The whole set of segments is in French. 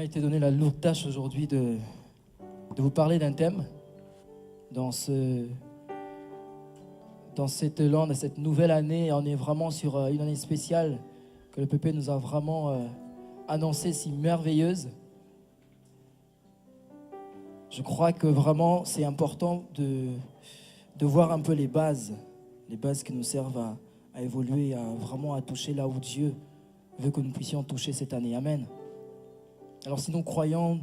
m'a été donné la lourde tâche aujourd'hui de vous parler d'un thème dans cette lande, dans cette nouvelle année. On est vraiment sur une année spéciale que le PP nous a vraiment annoncée, si merveilleuse. Je crois que vraiment c'est important de voir un peu les bases qui nous servent à évoluer, vraiment à toucher là où Dieu veut que nous puissions toucher cette année. Amen. Alors si nous croyons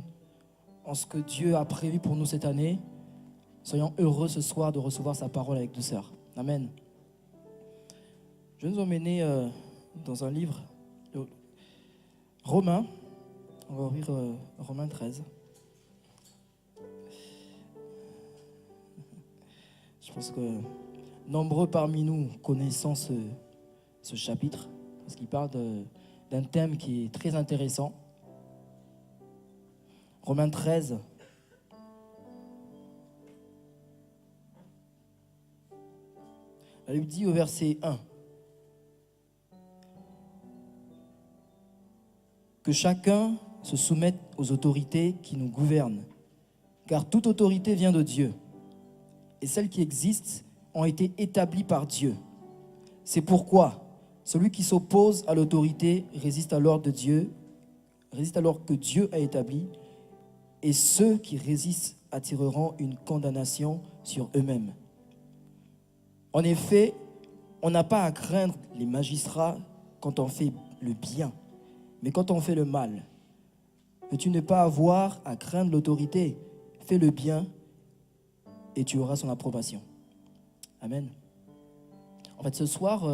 en ce que Dieu a prévu pour nous cette année, soyons heureux ce soir de recevoir sa parole avec douceur. Amen. Je vais nous emmener dans un livre, Romains. On va ouvrir Romains 13. Je pense que nombreux parmi nous connaissons ce chapitre, parce qu'il parle d'un thème qui est très intéressant. Romains 13. Elle lui dit au verset 1 que chacun se soumette aux autorités qui nous gouvernent, car toute autorité vient de Dieu, et celles qui existent ont été établies par Dieu. C'est pourquoi celui qui s'oppose à l'autorité résiste à l'ordre de Dieu, résiste à l'ordre que Dieu a établi, et ceux qui résistent attireront une condamnation sur eux-mêmes. En effet, on n'a pas à craindre les magistrats quand on fait le bien, mais quand on fait le mal. Veux-tu ne pas avoir à craindre l'autorité? Fais le bien et tu auras son approbation. Amen. En fait, ce soir,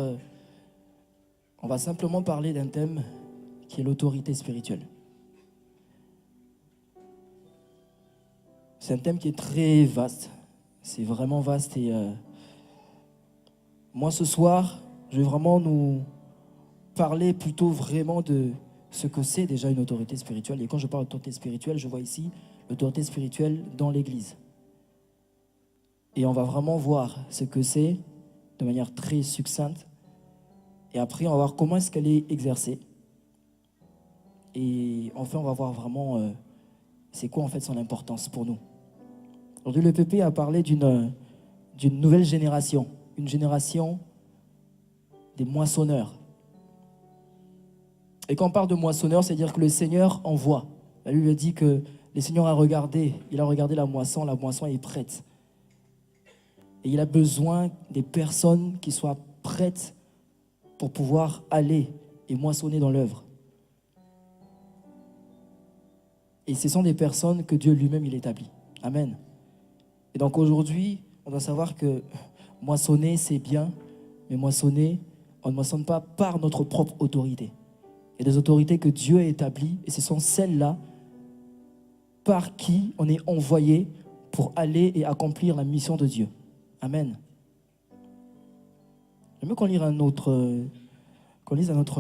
on va simplement parler d'un thème qui est l'autorité spirituelle. C'est un thème qui est très vaste. C'est vraiment vaste et moi, ce soir, je vais vraiment nous parler plutôt vraiment de ce que c'est déjà une autorité spirituelle. Et quand je parle d'autorité spirituelle, je vois ici l'autorité spirituelle dans l'Église. Et on va vraiment voir ce que c'est de manière très succincte. Et après, on va voir comment est-ce qu'elle est exercée. Et enfin, on va voir vraiment c'est quoi en fait son importance pour nous. Aujourd'hui, le PP a parlé d'une nouvelle génération. Une génération des moissonneurs. Et quand on parle de moissonneurs, c'est-à-dire que le Seigneur envoie. La Bible dit que le Seigneur a regardé la moisson est prête. Et il a besoin des personnes qui soient prêtes pour pouvoir aller et moissonner dans l'œuvre. Et ce sont des personnes que Dieu lui-même il établit. Amen. Et donc aujourd'hui, on doit savoir que moissonner, c'est bien, mais moissonner, on ne moissonne pas par notre propre autorité. Il y a des autorités que Dieu a établies, et ce sont celles-là par qui on est envoyé pour aller et accomplir la mission de Dieu. Amen. J'aimerais qu'on lise un autre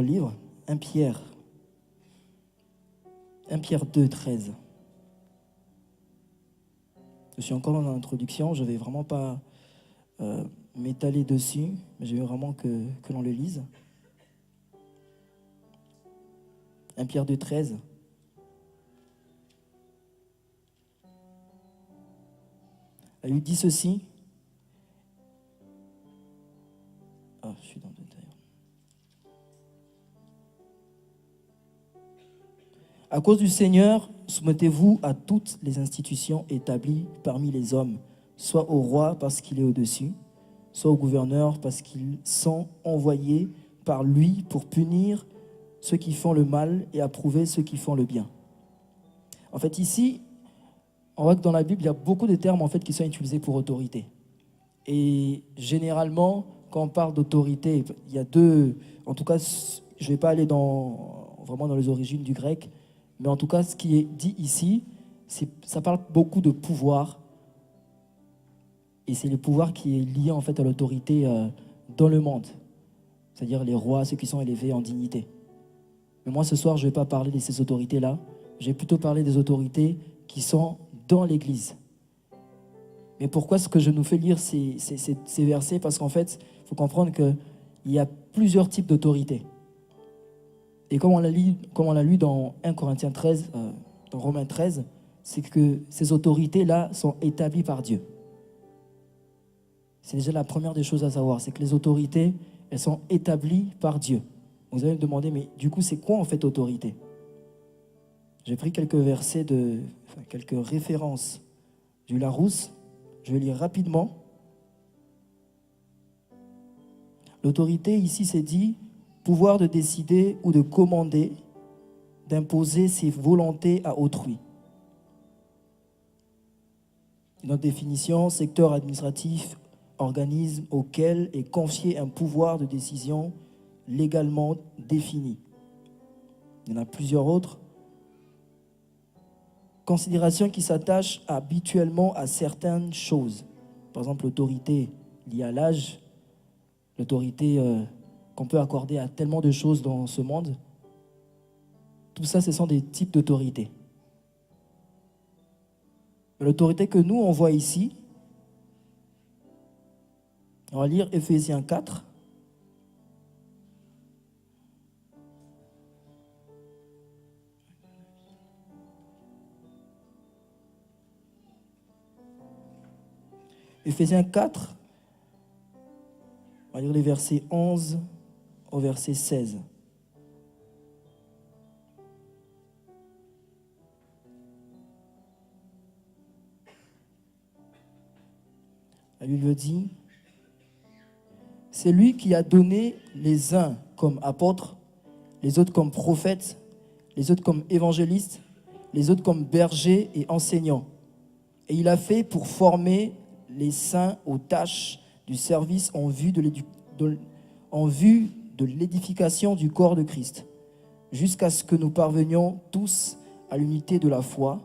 livre, 1 Pierre 2, 13. Je suis encore dans l'introduction, je ne vais vraiment pas m'étaler dessus, mais je veux vraiment que l'on le lise. 1 Pierre 2, 13. Elle lui dit ceci. Je suis dans le détail. À cause du Seigneur, soumettez-vous à toutes les institutions établies parmi les hommes, soit au roi parce qu'il est au-dessus, soit au gouverneur parce qu'ils sont envoyés par lui pour punir ceux qui font le mal et approuver ceux qui font le bien. En fait, ici, on voit que dans la Bible, il y a beaucoup de termes en fait, qui sont utilisés pour autorité. Et généralement, quand on parle d'autorité, il y a deux... En tout cas, je ne vais pas aller vraiment dans les origines du grec, mais en tout cas, ce qui est dit ici, ça parle beaucoup de pouvoir. Et c'est le pouvoir qui est lié en fait à l'autorité dans le monde. C'est-à-dire les rois, ceux qui sont élevés en dignité. Mais moi, ce soir, je ne vais pas parler de ces autorités-là. Je vais plutôt parler des autorités qui sont dans l'Église. Mais pourquoi est-ce que je nous fais lire ces versets? Parce qu'en fait, il faut comprendre qu'il y a plusieurs types d'autorités. Et comme on l'a lu dans 1 Corinthiens 13, dans Romains 13, c'est que ces autorités-là sont établies par Dieu. C'est déjà la première des choses à savoir, c'est que les autorités, elles sont établies par Dieu. Vous allez me demander, mais du coup, c'est quoi en fait autorité? J'ai pris quelques versets, quelques références du Larousse. Je vais lire rapidement. L'autorité, ici, c'est dit, pouvoir de décider ou de commander, d'imposer ses volontés à autrui. Notre définition, secteur administratif, organisme auquel est confié un pouvoir de décision légalement défini. Il y en a plusieurs autres. Considération qui s'attache habituellement à certaines choses. Par exemple, l'autorité liée à l'âge, l'autorité qu'on peut accorder à tellement de choses dans ce monde. Tout ça, ce sont des types d'autorité. L'autorité que nous, on voit ici, on va lire Ephésiens 4. Ephésiens 4, on va lire les versets 11 au verset 16. La Bible dit, c'est lui qui a donné les uns comme apôtres, les autres comme prophètes, les autres comme évangélistes, les autres comme bergers et enseignants. Et il a fait pour former les saints aux tâches du service en vue de l'édification du corps de Christ, jusqu'à ce que nous parvenions tous à l'unité de la foi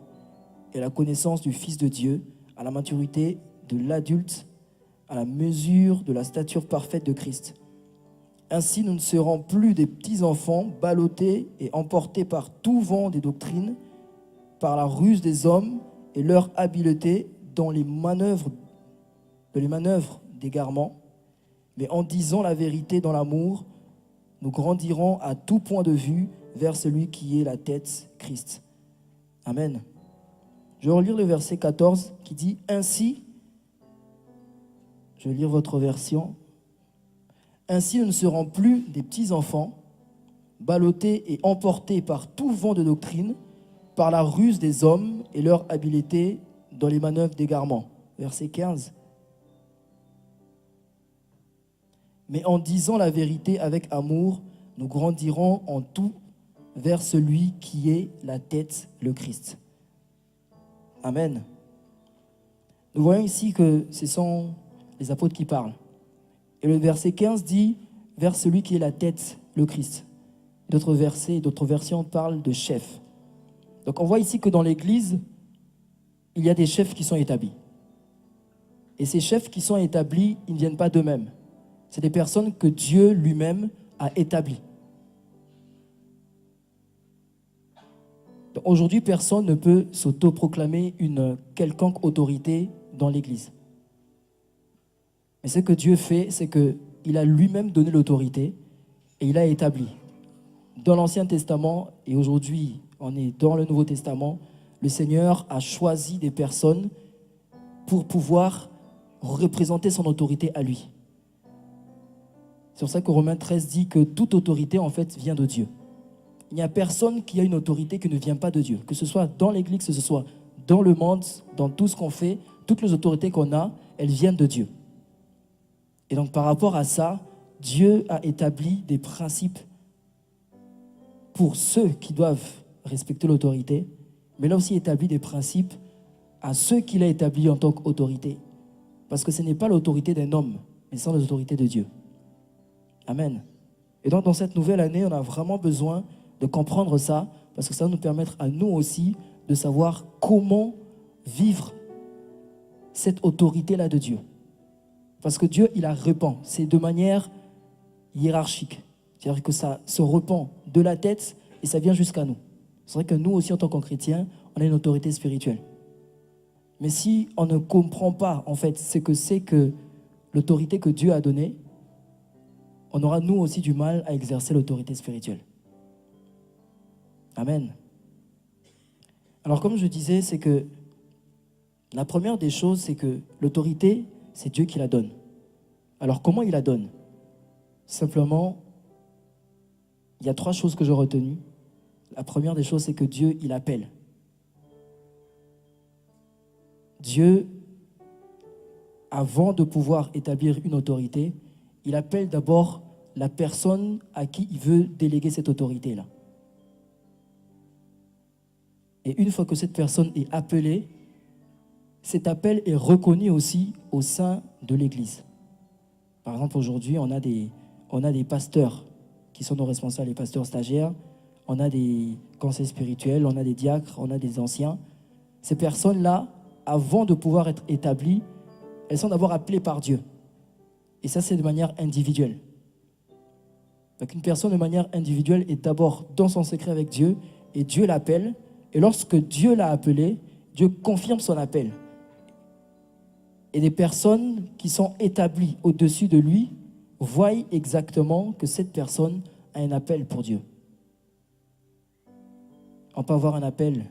et à la connaissance du Fils de Dieu, à la maturité de l'adulte, à la mesure de la stature parfaite de Christ. Ainsi, nous ne serons plus des petits-enfants ballottés et emportés par tout vent des doctrines, par la ruse des hommes et leur habileté dans les manœuvres d'égarement, mais en disant la vérité dans l'amour, nous grandirons à tout point de vue vers celui qui est la tête, Christ. Amen. Je vais relire le verset 14 qui dit « Ainsi », je vais lire votre version, « Ainsi nous ne serons plus des petits-enfants, ballottés et emportés par tout vent de doctrine, par la ruse des hommes et leur habileté dans les manœuvres d'égarement. » Verset 15. Mais en disant la vérité avec amour, nous grandirons en tout vers celui qui est la tête, le Christ. Amen. Nous voyons ici que ce sont les apôtres qui parlent. Et le verset 15 dit « vers celui qui est la tête, le Christ ». D'autres versets, d'autres versions parlent de chef. Donc on voit ici que dans l'Église, il y a des chefs qui sont établis. Et ces chefs qui sont établis, ils ne viennent pas d'eux-mêmes. C'est des personnes que Dieu lui-même a établies. Aujourd'hui, personne ne peut s'autoproclamer une quelconque autorité dans l'Église. Mais ce que Dieu fait, c'est qu'il a lui-même donné l'autorité et il a établi. Dans l'Ancien Testament, et aujourd'hui on est dans le Nouveau Testament, le Seigneur a choisi des personnes pour pouvoir représenter son autorité à lui. C'est pour ça que Romains 13 dit que toute autorité, en fait, vient de Dieu. Il n'y a personne qui a une autorité qui ne vient pas de Dieu. Que ce soit dans l'Église, que ce soit dans le monde, dans tout ce qu'on fait, toutes les autorités qu'on a, elles viennent de Dieu. Et donc, par rapport à ça, Dieu a établi des principes pour ceux qui doivent respecter l'autorité, mais il a aussi établi des principes à ceux qu'il a établis en tant qu'autorité. Parce que ce n'est pas l'autorité d'un homme, mais c'est l'autorité de Dieu. Amen. Et donc, dans cette nouvelle année, on a vraiment besoin de comprendre ça, parce que ça va nous permettre à nous aussi de savoir comment vivre cette autorité-là de Dieu. Parce que Dieu, il la répand. C'est de manière hiérarchique. C'est-à-dire que ça se répand de la tête et ça vient jusqu'à nous. C'est vrai que nous aussi, en tant que chrétiens, on a une autorité spirituelle. Mais si on ne comprend pas, en fait, ce que c'est que l'autorité que Dieu a donnée, on aura nous aussi du mal à exercer l'autorité spirituelle. Amen. Alors comme je disais, c'est que la première des choses, c'est que l'autorité, c'est Dieu qui la donne. Alors comment il la donne? Simplement, il y a 3 choses que j'ai retenues. La première des choses, c'est que Dieu, il appelle. Dieu, avant de pouvoir établir une autorité, il appelle d'abord la personne à qui il veut déléguer cette autorité-là. Et une fois que cette personne est appelée, cet appel est reconnu aussi au sein de l'Église. Par exemple, aujourd'hui, on a des pasteurs qui sont nos responsables, les pasteurs stagiaires, on a des conseils spirituels, on a des diacres, on a des anciens. Ces personnes-là, avant de pouvoir être établies, elles sont d'abord appelées par Dieu. Et ça, c'est de manière individuelle. Donc une personne de manière individuelle est d'abord dans son secret avec Dieu et Dieu l'appelle. Et lorsque Dieu l'a appelé, Dieu confirme son appel. Et des personnes qui sont établies au-dessus de lui voient exactement que cette personne a un appel pour Dieu. On peut avoir un appel.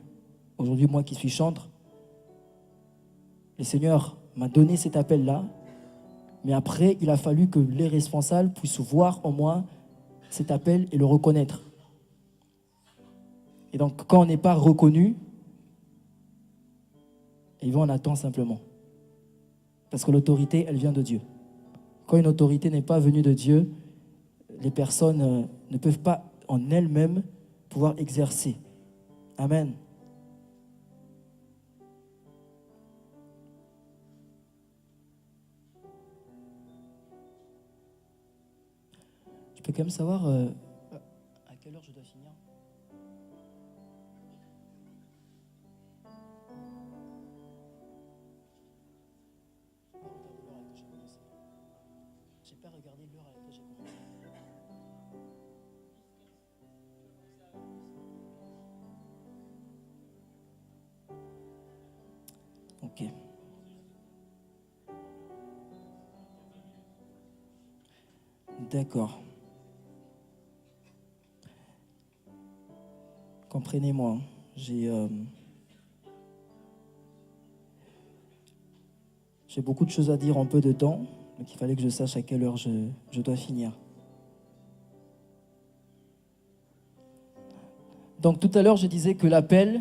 Aujourd'hui, moi qui suis chantre, le Seigneur m'a donné cet appel-là, mais après, il a fallu que les responsables puissent voir en moi cet appel et le reconnaître. Et donc, quand on n'est pas reconnu, eh bien, on attend simplement. Parce que l'autorité, elle vient de Dieu. Quand une autorité n'est pas venue de Dieu, les personnes ne peuvent pas en elles-mêmes pouvoir exercer. Amen. Je peux quand même savoir à quelle heure je dois finir. J'ai pas regardé l'heure à laquelle j'ai commencé. Ok. D'accord. Comprenez-moi, j'ai beaucoup de choses à dire en peu de temps, donc il fallait que je sache à quelle heure je dois finir. Donc tout à l'heure, je disais que l'appel,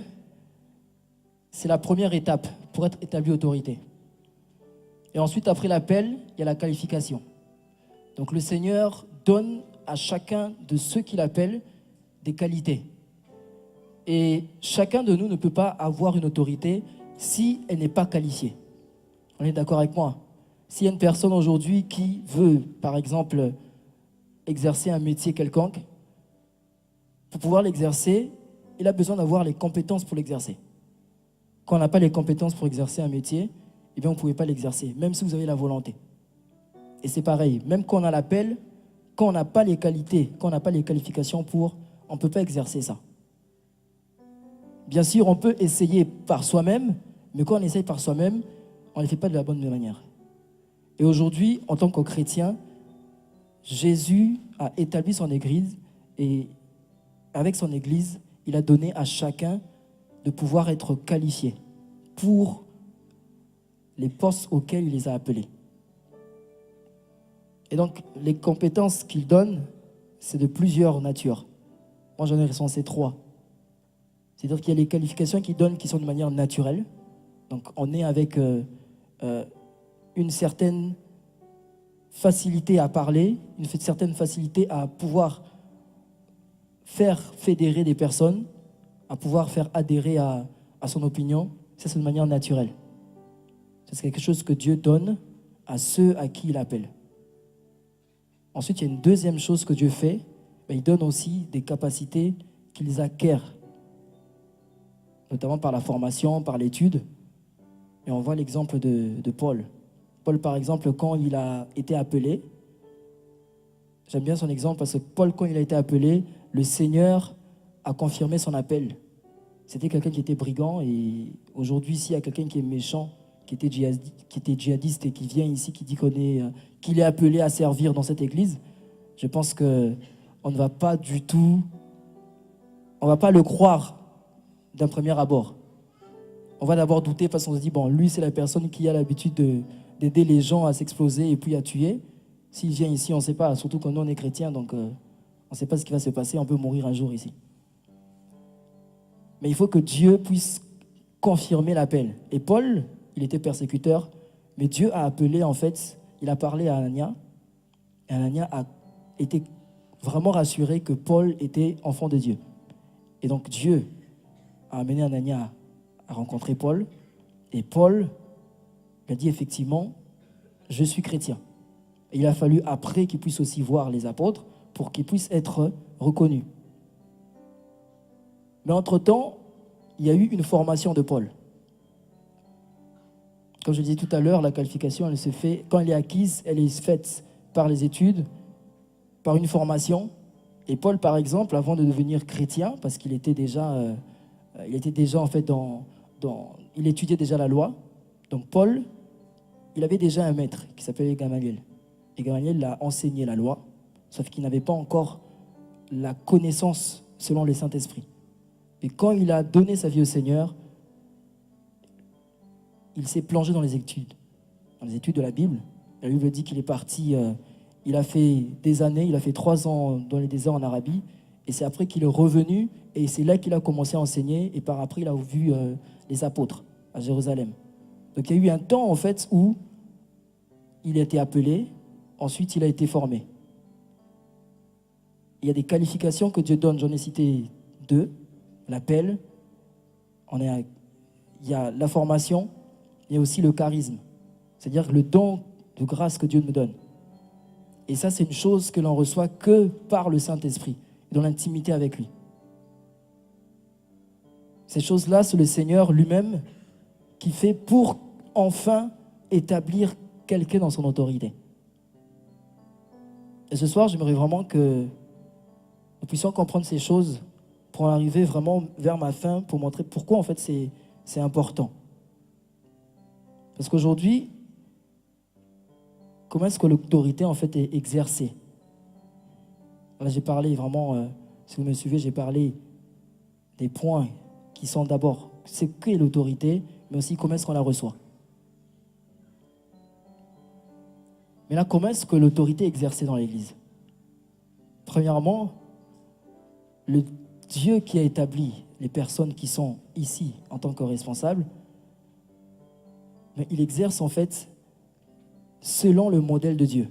c'est la première étape pour être établi autorité. Et ensuite, après l'appel, il y a la qualification. Donc le Seigneur donne à chacun de ceux qu'il appelle des qualités. Et chacun de nous ne peut pas avoir une autorité si elle n'est pas qualifiée. On est d'accord avec moi? S'il y a une personne aujourd'hui qui veut, par exemple, exercer un métier quelconque, pour pouvoir l'exercer, il a besoin d'avoir les compétences pour l'exercer. Quand on n'a pas les compétences pour exercer un métier, eh bien, on ne pouvait pas l'exercer, même si vous avez la volonté. Et c'est pareil, même quand on a l'appel, quand on n'a pas les qualités, quand on n'a pas les qualifications pour, on ne peut pas exercer ça. Bien sûr, on peut essayer par soi-même, mais quand on essaye par soi-même, on ne le fait pas de la bonne manière. Et aujourd'hui, en tant que chrétien, Jésus a établi son Église et avec son Église, il a donné à chacun de pouvoir être qualifié pour les postes auxquels il les a appelés. Et donc, les compétences qu'il donne, c'est de plusieurs natures. Moi, j'en ai recensé 3. C'est-à-dire qu'il y a les qualifications qu'il donne qui sont de manière naturelle. Donc, on est avec une certaine facilité à parler, une certaine facilité à pouvoir faire fédérer des personnes, à pouvoir faire adhérer à son opinion. Ça, c'est de manière naturelle. C'est quelque chose que Dieu donne à ceux à qui il appelle. Ensuite, il y a une deuxième chose que Dieu fait. Il donne aussi des capacités qu'ils acquièrent, notamment par la formation, par l'étude. Et on voit l'exemple de Paul. Paul, par exemple, quand il a été appelé, j'aime bien son exemple parce que Paul, quand il a été appelé, le Seigneur a confirmé son appel. C'était quelqu'un qui était brigand et aujourd'hui, s'il y a quelqu'un qui est méchant, qui était djihadiste et qui vient ici, qui dit qu'il est appelé à servir dans cette église, je pense qu'on ne va pas du tout, on ne va pas le croire d'un premier abord. On va d'abord douter parce qu'on se dit, bon, lui, c'est la personne qui a l'habitude d'aider les gens à s'exploser et puis à tuer. S'il vient ici, on ne sait pas, surtout quand nous, on est chrétiens, donc on ne sait pas ce qui va se passer, on peut mourir un jour ici. Mais il faut que Dieu puisse confirmer l'appel. Et Paul, il était persécuteur, mais Dieu a appelé, en fait, il a parlé à Anania, et Anania a été vraiment rassuré que Paul était enfant de Dieu. Et donc Dieu a amené Anania à rencontrer Paul, et Paul lui a dit effectivement, je suis chrétien. Et il a fallu après qu'il puisse aussi voir les apôtres pour qu'il puisse être reconnu. Mais entre-temps, il y a eu une formation de Paul. Comme je le disais tout à l'heure, la qualification, elle se fait, quand elle est acquise, elle est faite par les études, par une formation. Et Paul, par exemple, avant de devenir chrétien, parce qu'il était déjà, en fait il étudiait déjà la loi. Donc Paul, il avait déjà un maître qui s'appelait Gamaliel. Et Gamaliel l'a enseigné la loi, sauf qu'il n'avait pas encore la connaissance selon le Saint-Esprit. Et quand il a donné sa vie au Seigneur, il s'est plongé dans les études de la Bible. La Bible dit qu'il est parti, il a fait des années, il a fait 3 ans dans les déserts en Arabie, et c'est après qu'il est revenu, et c'est là qu'il a commencé à enseigner, et par après il a vu les apôtres à Jérusalem. Donc il y a eu un temps en fait où il a été appelé, ensuite il a été formé. Il y a des qualifications que Dieu donne, j'en ai cité 2, l'appel, il y a la formation, il y a aussi le charisme, c'est-à-dire le don de grâce que Dieu nous donne. Et ça, c'est une chose que l'on reçoit que par le Saint-Esprit, dans l'intimité avec lui. Ces choses-là, c'est le Seigneur lui-même qui fait pour enfin établir quelqu'un dans son autorité. Et ce soir, j'aimerais vraiment que nous puissions comprendre ces choses pour arriver vraiment vers ma fin, pour montrer pourquoi en fait c'est important. Parce qu'aujourd'hui, comment est-ce que l'autorité en fait est exercée? Là, j'ai parlé vraiment, si vous me suivez, j'ai parlé des points qui sont d'abord ce qu'est l'autorité, mais aussi comment est-ce qu'on la reçoit. Mais là, comment est-ce que l'autorité est exercée dans l'Église? Premièrement, le Dieu qui a établi les personnes qui sont ici en tant que responsables, mais il exerce en fait selon le modèle de Dieu.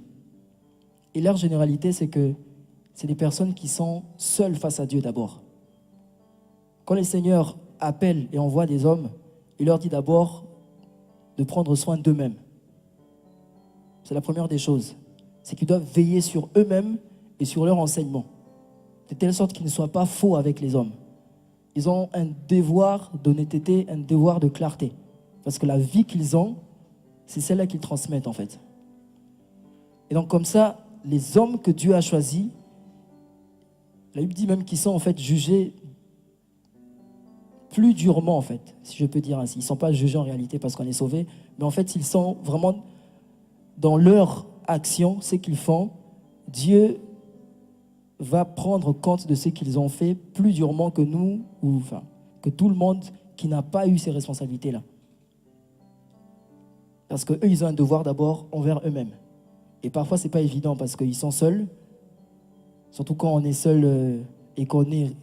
Et leur généralité, c'est que c'est des personnes qui sont seules face à Dieu d'abord. Quand le Seigneur appelle et envoie des hommes, il leur dit d'abord de prendre soin d'eux-mêmes. C'est la première des choses. C'est qu'ils doivent veiller sur eux-mêmes et sur leur enseignement, de telle sorte qu'ils ne soient pas faux avec les hommes. Ils ont un devoir d'honnêteté, un devoir de clarté. Parce que la vie qu'ils ont, c'est celle-là qu'ils transmettent en fait. Et donc comme ça, les hommes que Dieu a choisis, la Bible dit même qu'ils sont en fait jugés plus durement en fait, si je peux dire ainsi. Ils ne sont pas jugés en réalité parce qu'on est sauvés, mais en fait ils sont vraiment dans leur action, ce qu'ils font, Dieu va prendre compte de ce qu'ils ont fait plus durement que nous, ou enfin, que tout le monde qui n'a pas eu ces responsabilités-là. Parce qu'eux, ils ont un devoir d'abord envers eux-mêmes. Et parfois, ce n'est pas évident parce qu'ils sont seuls, surtout quand on est seul et qu'on est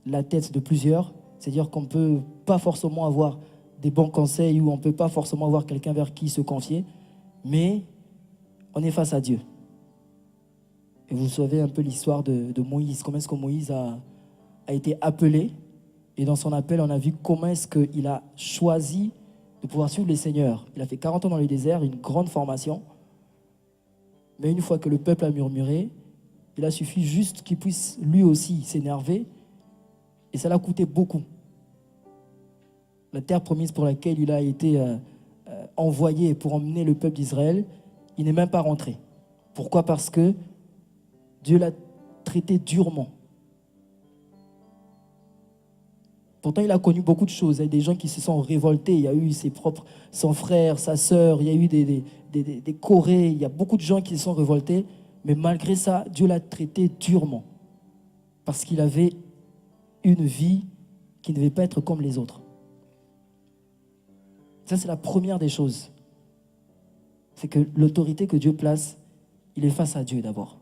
la tête de plusieurs. C'est-à-dire qu'on ne peut pas forcément avoir des bons conseils ou on ne peut pas forcément avoir quelqu'un vers qui se confier, mais on est face à Dieu. Et vous savez un peu l'histoire de Moïse, comment est-ce que Moïse a été appelé. Et dans son appel, on a vu comment est-ce qu'il a choisi de pouvoir suivre les seigneurs. Il a fait 40 ans dans le désert, une grande formation. Mais une fois que le peuple a murmuré, il a suffi juste qu'il puisse lui aussi s'énerver. Et ça l'a coûté beaucoup. La terre promise pour laquelle il a été envoyé pour emmener le peuple d'Israël, il n'est même pas rentré. Pourquoi? Parce que Dieu l'a traité durement. Pourtant, il a connu beaucoup de choses. Il y a des gens qui se sont révoltés. Il y a eu son frère, sa sœur. Il y a eu des Corées. Il y a beaucoup de gens qui se sont révoltés. Mais malgré ça, Dieu l'a traité durement. Parce qu'il avait une vie qui ne devait pas être comme les autres. Ça, c'est la première des choses. C'est que l'autorité que Dieu place, il est face à Dieu d'abord.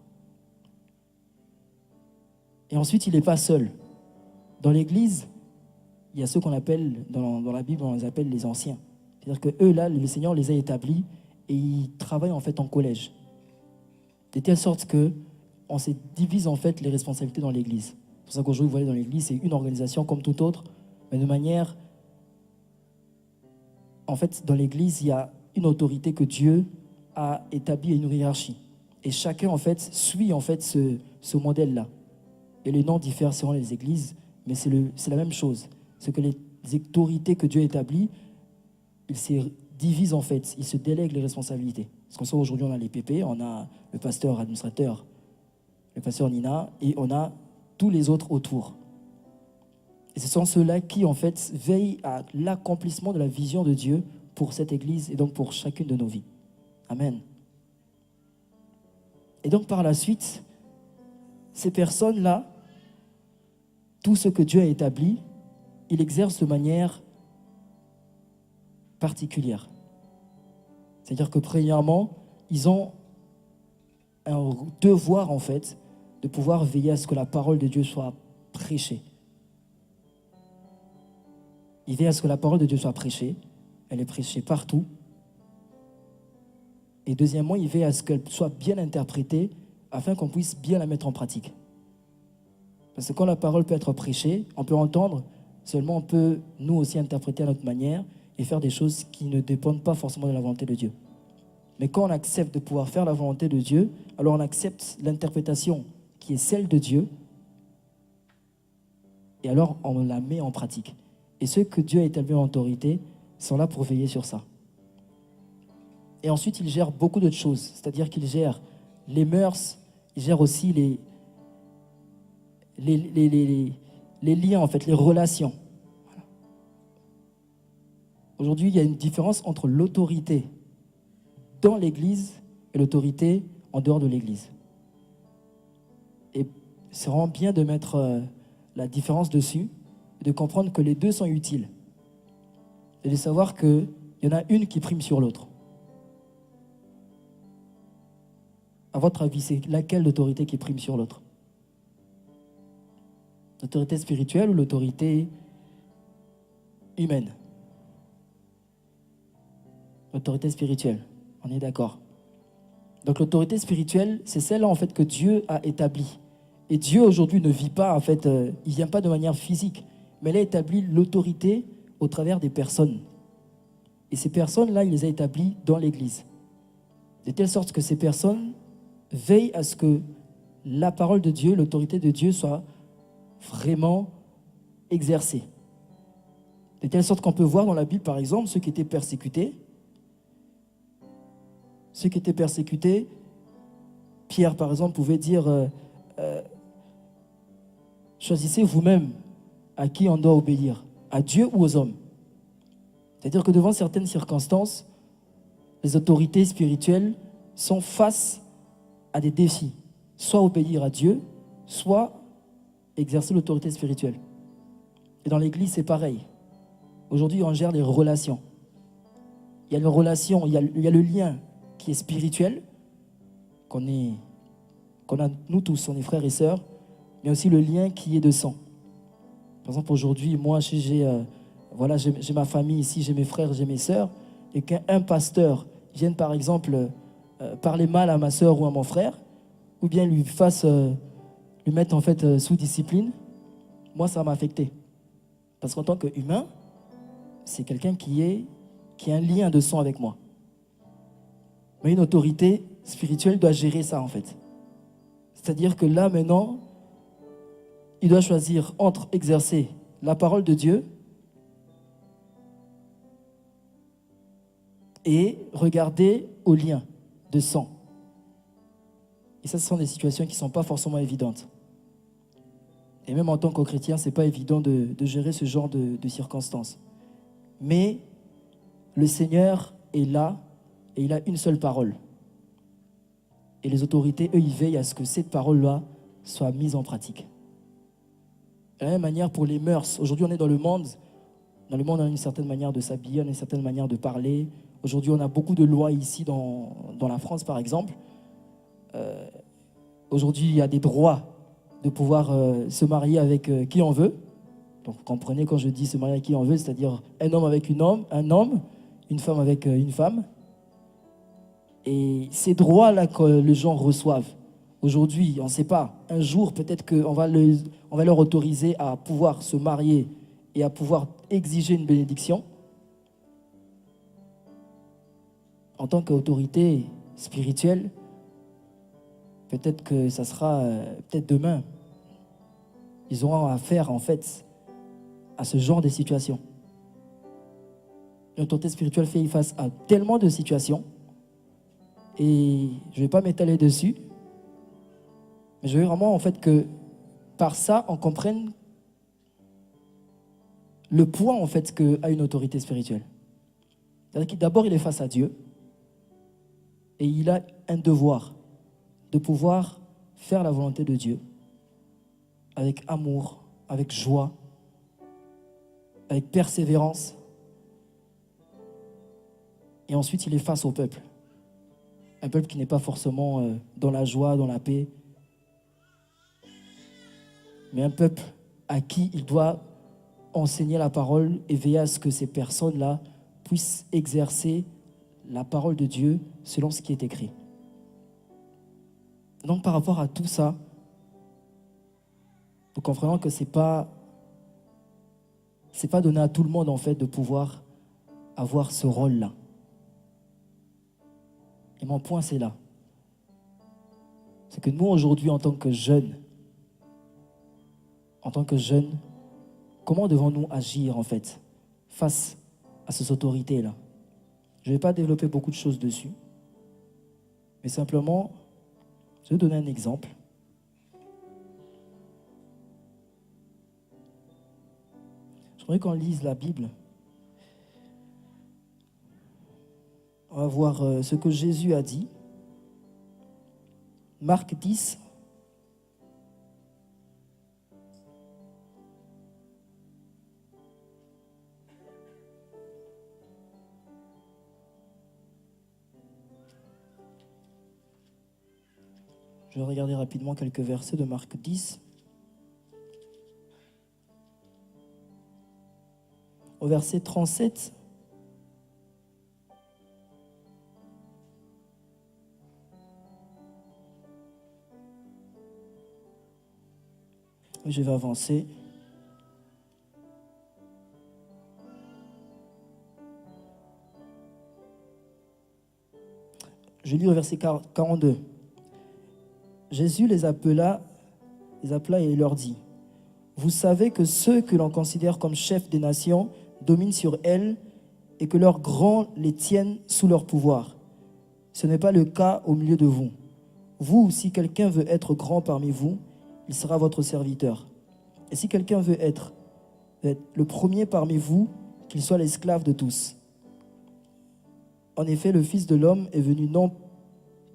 Et ensuite, il n'est pas seul. Dans l'Église, il y a ceux qu'on appelle, dans la Bible, on les appelle les anciens. C'est-à-dire que eux, là, le Seigneur les a établis et ils travaillent en fait en collège. De telle sorte qu'on se divise en fait les responsabilités dans l'Église. C'est pour ça qu'aujourd'hui, vous voyez, dans l'Église, c'est une organisation comme toute autre, mais de manière... En fait, dans l'Église, il y a une autorité que Dieu a établie et une hiérarchie. Et chacun, en fait, suit en fait ce modèle-là. Et les noms diffèrent selon les églises, mais c'est la même chose. C'est que les autorités que Dieu établit, ils se divisent en fait, ils se délèguent les responsabilités. Parce qu'on sait aujourd'hui, on a les PP, on a le pasteur administrateur, le pasteur Nina, et on a tous les autres autour. Et ce sont ceux-là qui, en fait, veillent à l'accomplissement de la vision de Dieu pour cette Église et donc pour chacune de nos vies. Amen. Et donc, par la suite, ces personnes-là, tout ce que Dieu a établi, il exerce de manière particulière. C'est-à-dire que, premièrement, ils ont un devoir, en fait, de pouvoir veiller à ce que la parole de Dieu soit prêchée. Il veille à ce que la parole de Dieu soit prêchée. Elle est prêchée partout. Et deuxièmement, il veille à ce qu'elle soit bien interprétée afin qu'on puisse bien la mettre en pratique. Parce que quand la parole peut être prêchée, on peut entendre, seulement on peut nous aussi interpréter à notre manière et faire des choses qui ne dépendent pas forcément de la volonté de Dieu. Mais quand on accepte de pouvoir faire la volonté de Dieu, alors on accepte l'interprétation qui est celle de Dieu et alors on la met en pratique. Et ceux que Dieu a établis en autorité sont là pour veiller sur ça. Et ensuite, il gère beaucoup d'autres choses. C'est-à-dire qu'il gère les mœurs, il gère aussi les liens, en fait, les relations. Voilà. Aujourd'hui, il y a une différence entre l'autorité dans l'Église et l'autorité en dehors de l'Église. Et c'est vraiment bien de mettre la différence dessus, de comprendre que les deux sont utiles. Et de savoir qu'il y en a une qui prime sur l'autre. À votre avis, c'est laquelle l'autorité qui prime sur l'autre? L'autorité spirituelle ou l'autorité humaine? L'autorité spirituelle, on est d'accord. Donc l'autorité spirituelle, c'est celle-là en fait que Dieu a établie. Et Dieu aujourd'hui ne vit pas, en fait, il ne vient pas de manière physique, mais il a établi l'autorité au travers des personnes. Et ces personnes-là, il les a établies dans l'Église. De telle sorte que ces personnes veillent à ce que la parole de Dieu, l'autorité de Dieu soit vraiment exercée. De telle sorte qu'on peut voir dans la Bible, par exemple, ceux qui étaient persécutés. Ceux qui étaient persécutés, Pierre, par exemple, pouvait dire choisissez vous-même à qui on doit obéir, à Dieu ou aux hommes. C'est-à-dire que devant certaines circonstances, les autorités spirituelles sont face à des défis. Soit obéir à Dieu, soit exercer l'autorité spirituelle. Et dans l'Église, c'est pareil. Aujourd'hui, on gère les relations. Il y a une relation, il y a le lien qui est spirituel, qu'on a nous tous, on est frères et sœurs, mais aussi le lien qui est de sang. Par exemple, aujourd'hui, moi, j'ai ma famille ici, j'ai mes frères, j'ai mes sœurs, et qu'un pasteur vienne, par exemple, parler mal à ma sœur ou à mon frère, ou bien lui mettre en fait sous discipline, moi, ça m'a affecté. Parce qu'en tant qu'humain, c'est quelqu'un qui a un lien de sang avec moi. Mais une autorité spirituelle doit gérer ça, en fait. C'est-à-dire que là, maintenant, il doit choisir entre exercer la parole de Dieu et regarder au lien de sang. Et ça, ce sont des situations qui ne sont pas forcément évidentes. Et même en tant que chrétien, ce n'est pas évident de gérer ce genre de circonstances. Mais le Seigneur est là et il a une seule parole. Et les autorités, eux, ils veillent à ce que cette parole-là soit mise en pratique. De la même manière pour les mœurs. Aujourd'hui, on est dans le monde. Dans le monde, on a une certaine manière de s'habiller, on a une certaine manière de parler. Aujourd'hui, on a beaucoup de lois ici dans la France, par exemple. Aujourd'hui, il y a des droits de pouvoir se marier avec qui on veut. Donc, comprenez quand je dis se marier avec qui on veut, c'est-à-dire un homme avec un homme, une femme avec une femme. Et ces droits-là que les gens reçoivent, aujourd'hui, on ne sait pas. Un jour, peut-être qu'on va leur autoriser à pouvoir se marier et à pouvoir exiger une bénédiction. En tant qu'autorité spirituelle, peut-être que ça sera peut-être demain. Ils auront affaire, en fait, à ce genre de situation. L'autorité spirituelle fait face à tellement de situations et je ne vais pas m'étaler dessus, mais je veux vraiment en fait que par ça, on comprenne le poids en fait qu'a une autorité spirituelle. C'est-à-dire que d'abord, il est face à Dieu et il a un devoir de pouvoir faire la volonté de Dieu avec amour, avec joie, avec persévérance. Et ensuite, il est face au peuple. Un peuple qui n'est pas forcément dans la joie, dans la paix, mais un peuple à qui il doit enseigner la parole et veiller à ce que ces personnes-là puissent exercer la parole de Dieu selon ce qui est écrit. Donc, par rapport à tout ça, nous comprenons que c'est pas donné à tout le monde, en fait, de pouvoir avoir ce rôle-là. Et mon point, c'est là. C'est que nous, aujourd'hui, en tant que jeunes, comment devons-nous agir, en fait, face à ces autorités-là? Je ne vais pas développer beaucoup de choses dessus, mais simplement, je vais donner un exemple. J'aimerais qu'on lise la Bible. On va voir ce que Jésus a dit. Marc 10. Je vais regarder rapidement quelques versets de Marc 10. Au verset 37. Je vais avancer. Je lis au verset 42. Jésus les appela et leur dit: vous savez que ceux que l'on considère comme chefs des nations dominent sur elles et que leurs grands les tiennent sous leur pouvoir. Ce n'est pas le cas au milieu de vous. Vous, si quelqu'un veut être grand parmi vous, il sera votre serviteur. Et si quelqu'un veut être le premier parmi vous, qu'il soit l'esclave de tous. En effet, le Fils de l'homme est venu non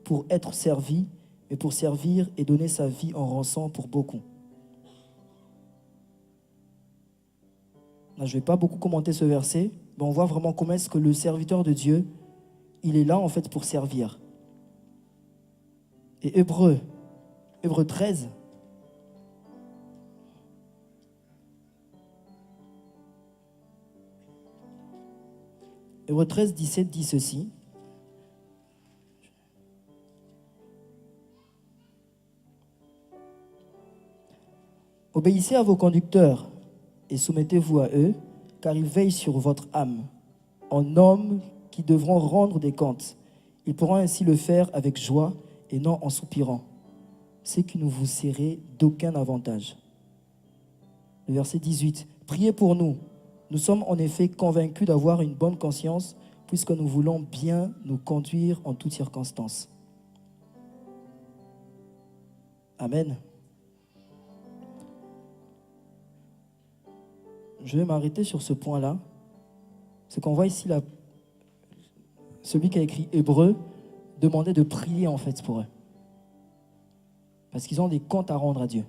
pour être servi, mais pour servir et donner sa vie en rançon pour beaucoup. Là, je ne vais pas beaucoup commenter ce verset, mais on voit vraiment comment est-ce que le serviteur de Dieu, il est là en fait pour servir. Et Hébreux 13, Hébreux 13, 17 dit ceci. Obéissez à vos conducteurs et soumettez-vous à eux, car ils veillent sur votre âme, en hommes qui devront rendre des comptes. Ils pourront ainsi le faire avec joie et non en soupirant, ce qui ne vous serait d'aucun avantage. Le verset 18. Priez pour nous. Nous sommes en effet convaincus d'avoir une bonne conscience, puisque nous voulons bien nous conduire en toutes circonstances. Amen. Je vais m'arrêter sur ce point-là. C'est qu'on voit ici celui qui a écrit Hébreux demander de prier en fait pour eux. Parce qu'ils ont des comptes à rendre à Dieu.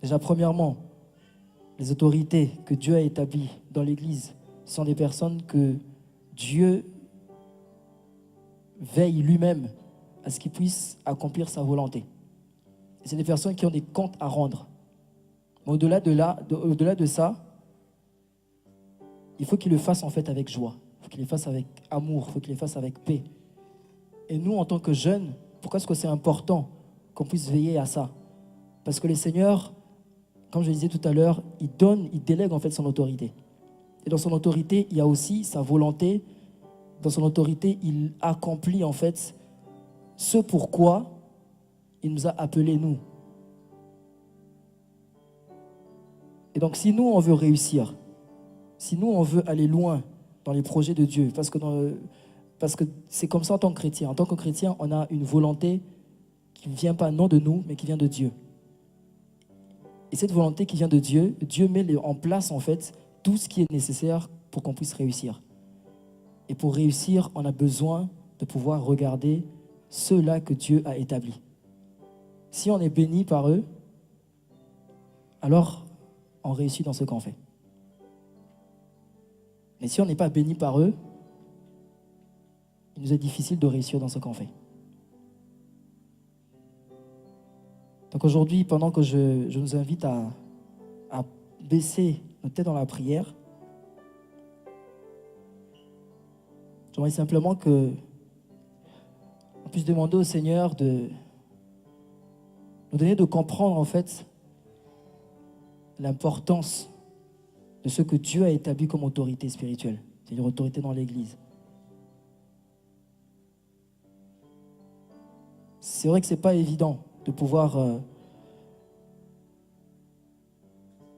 Déjà, premièrement, Les autorités que Dieu a établies dans l'Église sont des personnes que Dieu veille lui-même à ce qu'ils puissent accomplir sa volonté. Et c'est des personnes qui ont des comptes à rendre. Mais au-delà de ça, il faut qu'ils le fassent en fait avec joie. Il faut qu'ils le fassent avec amour. Il faut qu'ils le fassent avec paix. Et nous, en tant que jeunes, pourquoi est-ce que c'est important qu'on puisse veiller à ça? Parce que le Seigneur, comme je le disais tout à l'heure, il délègue en fait son autorité. Et dans son autorité, il y a aussi sa volonté. Dans son autorité, il accomplit en fait ce pourquoi il nous a appelés, nous. Et donc, si nous, on veut réussir, si nous, on veut aller loin dans les projets de Dieu, parce que c'est comme ça en tant que chrétien. En tant que chrétien, on a une volonté qui ne vient pas non de nous, mais qui vient de Dieu. Et cette volonté qui vient de Dieu, Dieu met en place en fait tout ce qui est nécessaire pour qu'on puisse réussir. Et pour réussir, on a besoin de pouvoir regarder ceux-là que Dieu a établis. Si on est béni par eux, alors on réussit dans ce qu'on fait. Mais si on n'est pas béni par eux, il nous est difficile de réussir dans ce qu'on fait. Donc aujourd'hui, pendant que je nous invite à baisser nos têtes dans la prière, j'aimerais simplement qu'on puisse demander au Seigneur de nous donner de comprendre en fait l'importance de ce que Dieu a établi comme autorité spirituelle, c'est-à-dire autorité dans l'Église. C'est vrai que ce n'est pas évident de pouvoir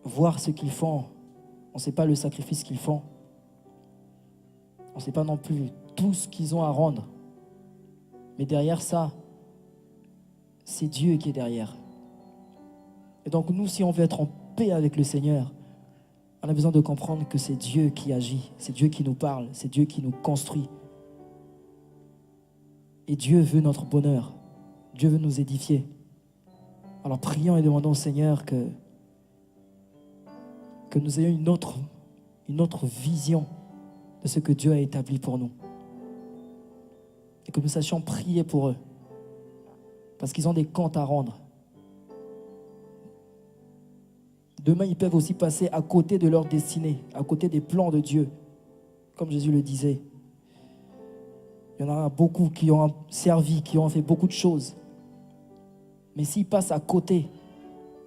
voir ce qu'ils font. On ne sait pas le sacrifice qu'ils font. On ne sait pas non plus tout ce qu'ils ont à rendre. Mais derrière ça, c'est Dieu qui est derrière. Et donc nous, si on veut être en paix avec le Seigneur, on a besoin de comprendre que c'est Dieu qui agit, c'est Dieu qui nous parle, c'est Dieu qui nous construit. Et Dieu veut notre bonheur. Dieu veut nous édifier. Alors prions et demandons au Seigneur que nous ayons une autre vision de ce que Dieu a établi pour nous. Et que nous sachions prier pour eux. Parce qu'ils ont des comptes à rendre. Demain, ils peuvent aussi passer à côté de leur destinée, à côté des plans de Dieu. Comme Jésus le disait. Il y en a beaucoup qui ont servi, qui ont fait beaucoup de choses. Mais s'ils passent à côté,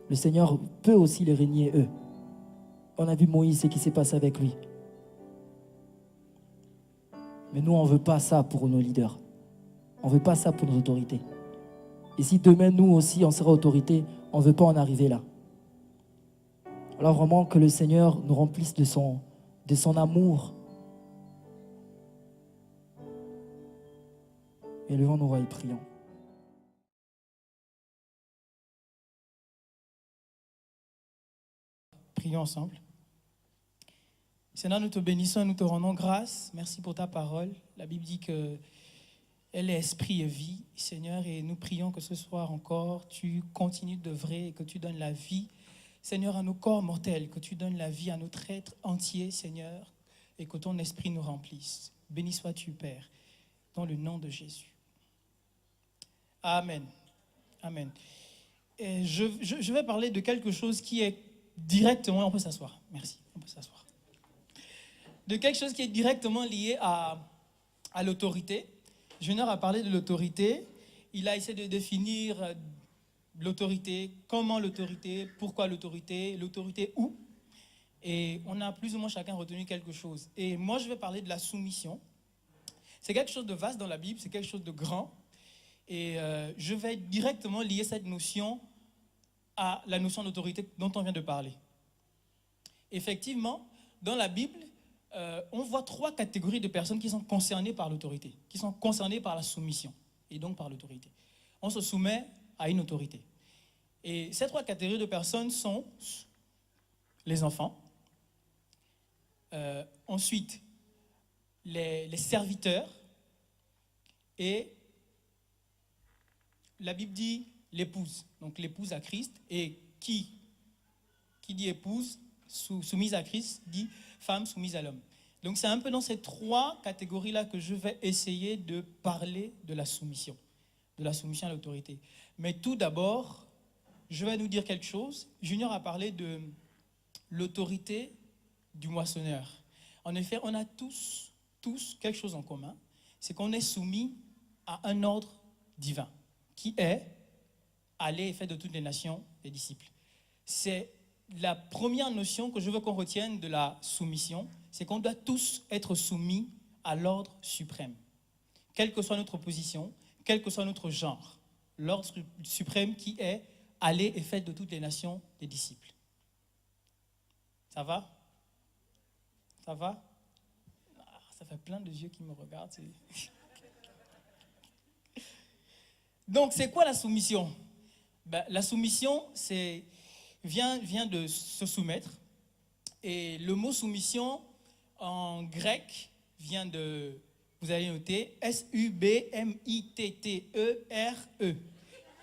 le Seigneur peut aussi les régner eux. On a vu Moïse, ce qui s'est passé avec lui. Mais nous, on ne veut pas ça pour nos leaders. On ne veut pas ça pour nos autorités. Et si demain, nous aussi, on sera autorité, on ne veut pas en arriver là. Alors vraiment que le Seigneur nous remplisse de son amour. Et levons nos voix et prions. Prions ensemble. Seigneur, nous te bénissons et nous te rendons grâce. Merci pour ta parole. La Bible dit que elle est esprit et vie, Seigneur, et nous prions que ce soir encore, tu continues d'œuvrer et que tu donnes la vie, Seigneur, à nos corps mortels, que tu donnes la vie à notre être entier, Seigneur, et que ton esprit nous remplisse. Béni sois-tu, Père, dans le nom de Jésus. Amen. Amen. Et je vais parler de quelque chose qui est directement, on peut s'asseoir, merci, on peut s'asseoir. De quelque chose qui est directement lié à l'autorité. Junior a parlé de l'autorité. Il a essayé de définir l'autorité, comment l'autorité, pourquoi l'autorité où. Et on a plus ou moins chacun retenu quelque chose. Et moi, je vais parler de la soumission. C'est quelque chose de vaste dans la Bible, c'est quelque chose de grand. Et je vais directement lier cette notion à la notion d'autorité dont on vient de parler. Effectivement, dans la Bible, on voit 3 catégories de personnes qui sont concernées par l'autorité, qui sont concernées par la soumission et donc par l'autorité. On se soumet à une autorité. Et ces 3 catégories de personnes sont les enfants, ensuite les serviteurs et la Bible dit l'épouse, donc l'épouse à Christ. Et qui dit épouse, soumise à Christ dit femme soumise à l'homme. Donc c'est un peu dans ces trois catégories-là que je vais essayer de parler de la soumission à l'autorité. Mais tout d'abord, je vais nous dire quelque chose. Junior a parlé de l'autorité du moissonneur. En effet, on a tous quelque chose en commun, c'est qu'on est soumis à un ordre divin, qui est aller et faire de toutes les nations des disciples. C'est la première notion que je veux qu'on retienne de la soumission, c'est qu'on doit tous être soumis à l'ordre suprême. Quelle que soit notre position, quel que soit notre genre, l'ordre suprême qui est aller et faire de toutes les nations des disciples. Ça va? Ça va? Ça fait plein de yeux qui me regardent. Donc, c'est quoi la soumission? La soumission, vient de se soumettre. Et le mot soumission, en grec, vient de, vous allez noter, S-U-B-M-I-T-T-E-R-E.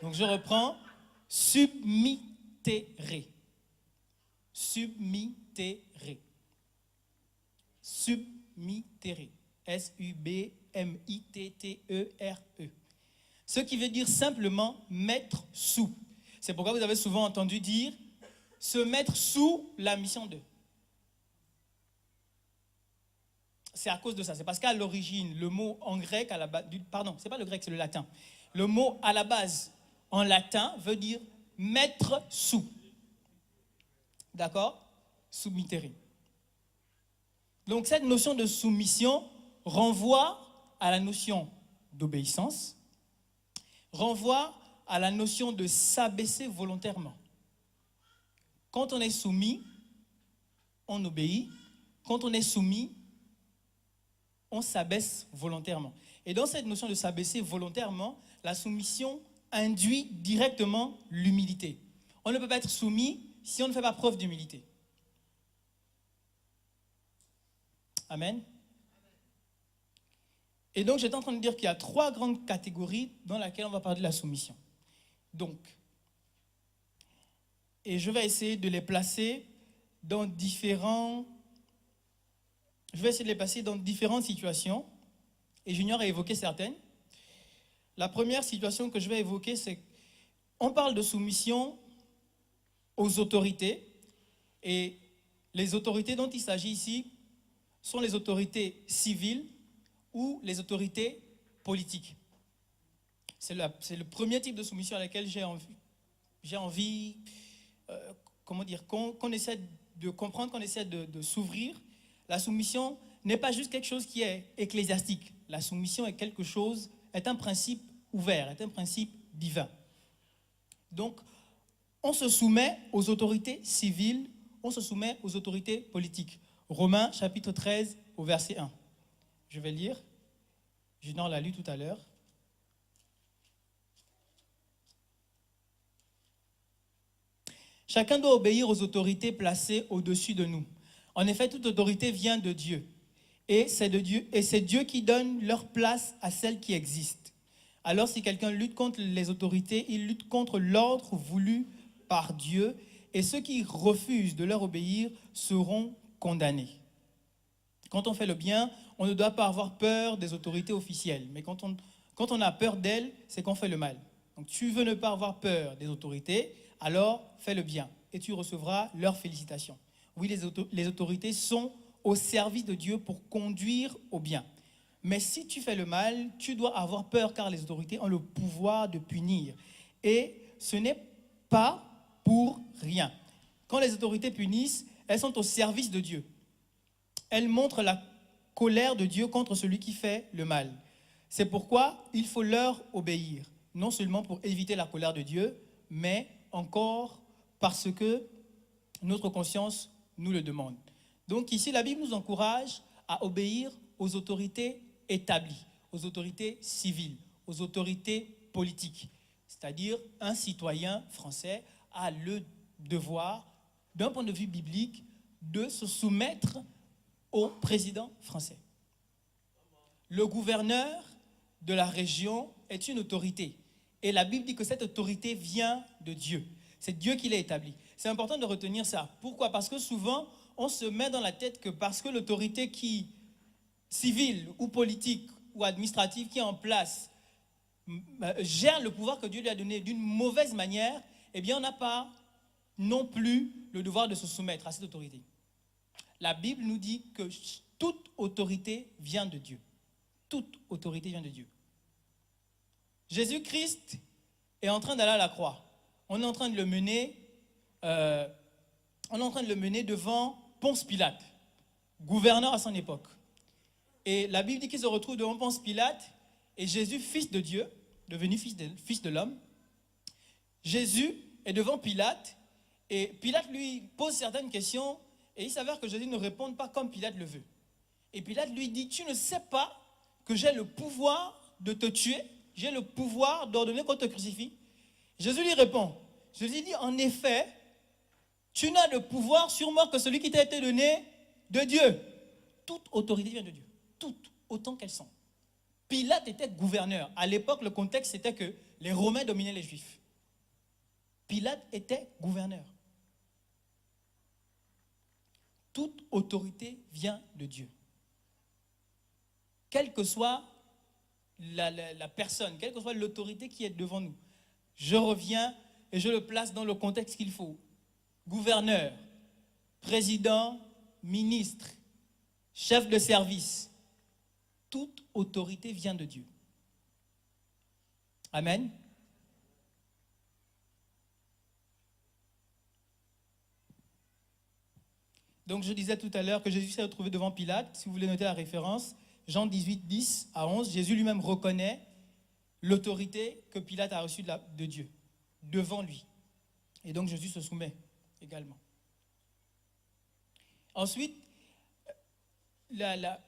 Donc, je reprends, submittere. Submittere. Submittere. S-U-B-M-I-T-T-E-R-E. Ce qui veut dire simplement mettre sous. C'est pourquoi vous avez souvent entendu dire se mettre sous la mission d'eux. C'est à cause de ça. C'est parce qu'à l'origine, le mot en grec, à la base, pardon, c'est pas le grec, c'est le latin. Le mot à la base en latin veut dire mettre sous. D'accord? Submittere. Donc cette notion de soumission renvoie à la notion d'obéissance, renvoie à la notion de s'abaisser volontairement. Quand on est soumis, on obéit. Quand on est soumis, on s'abaisse volontairement. Et dans cette notion de s'abaisser volontairement, la soumission induit directement l'humilité. On ne peut pas être soumis si on ne fait pas preuve d'humilité. Amen. Et donc, j'étais en train de dire qu'il y a trois grandes catégories dans lesquelles on va parler de la soumission. Donc, et je vais essayer de les placer dans différentes situations. Et Junior a évoqué certaines. La première situation que je vais évoquer, c'est qu'on parle de soumission aux autorités. Et les autorités dont il s'agit ici sont les autorités civiles ou les autorités politiques. C'est le premier type de soumission à laquelle j'ai envie qu'on essaie de comprendre, qu'on essaie de s'ouvrir. La soumission n'est pas juste quelque chose qui est ecclésiastique. La soumission est un principe ouvert, est un principe divin. Donc, on se soumet aux autorités civiles, on se soumet aux autorités politiques. Romains chapitre 13 au verset 1. Je vais lire. Junior l'a lu tout à l'heure. Chacun doit obéir aux autorités placées au-dessus de nous. En effet, toute autorité vient de Dieu. Et c'est Dieu qui donne leur place à celles qui existent. Alors, si quelqu'un lutte contre les autorités, il lutte contre l'ordre voulu par Dieu. Et ceux qui refusent de leur obéir seront condamnés. Quand on fait le bien, on ne doit pas avoir peur des autorités officielles. Mais quand on a peur d'elles, c'est qu'on fait le mal. Donc, tu veux ne pas avoir peur des autorités, alors fais le bien et tu recevras leurs félicitations. Oui, les autorités sont au service de Dieu pour conduire au bien. Mais si tu fais le mal, tu dois avoir peur car les autorités ont le pouvoir de punir. Et ce n'est pas pour rien. Quand les autorités punissent, elles sont au service de Dieu. Elles montrent la colère de Dieu contre celui qui fait le mal. C'est pourquoi il faut leur obéir, non seulement pour éviter la colère de Dieu, mais encore parce que notre conscience nous le demande. Donc ici, la Bible nous encourage à obéir aux autorités établies, aux autorités civiles, aux autorités politiques. C'est-à-dire, un citoyen français a le devoir, d'un point de vue biblique, de se soumettre au président français. Le gouverneur de la région est une autorité. Et la Bible dit que cette autorité vient de Dieu. C'est Dieu qui l'a établie. c'est important de retenir ça. Pourquoi? Parce que souvent, on se met dans la tête que parce que l'autorité civile ou politique ou administrative qui est en place gère le pouvoir que Dieu lui a donné d'une mauvaise manière, eh bien, on n'a pas non plus le devoir de se soumettre à cette autorité. La Bible nous dit que toute autorité vient de Dieu. Toute autorité vient de Dieu. Jésus-Christ est en train d'aller à la croix. On est en train de le mener, devant Ponce Pilate, gouverneur à son époque. Et la Bible dit qu'il se retrouve devant Ponce Pilate et Jésus, fils de Dieu, devenu fils de l'homme. Jésus est devant Pilate et Pilate lui pose certaines questions et il s'avère que Jésus ne répond pas comme Pilate le veut. Et Pilate lui dit, tu ne sais pas que j'ai le pouvoir de te tuer, j'ai le pouvoir d'ordonner qu'on te crucifie. Jésus lui répond, Jésus dit, en effet, tu n'as le pouvoir sur moi que celui qui t'a été donné de Dieu. Toute autorité vient de Dieu, toutes, autant qu'elles sont. Pilate était gouverneur. À l'époque, le contexte c'était que les Romains dominaient les Juifs. Pilate était gouverneur. Toute autorité vient de Dieu. Quelle que soit la personne, quelle que soit l'autorité qui est devant nous, je reviens et je le place dans le contexte qu'il faut. Gouverneur, président, ministre, chef de service, toute autorité vient de Dieu. Amen. Donc je disais tout à l'heure que Jésus s'est retrouvé devant Pilate. Si vous voulez noter la référence, Jean 18, 10 à 11, Jésus lui-même reconnaît l'autorité que Pilate a reçue de Dieu, devant lui. Et donc Jésus se soumet également. Ensuite, la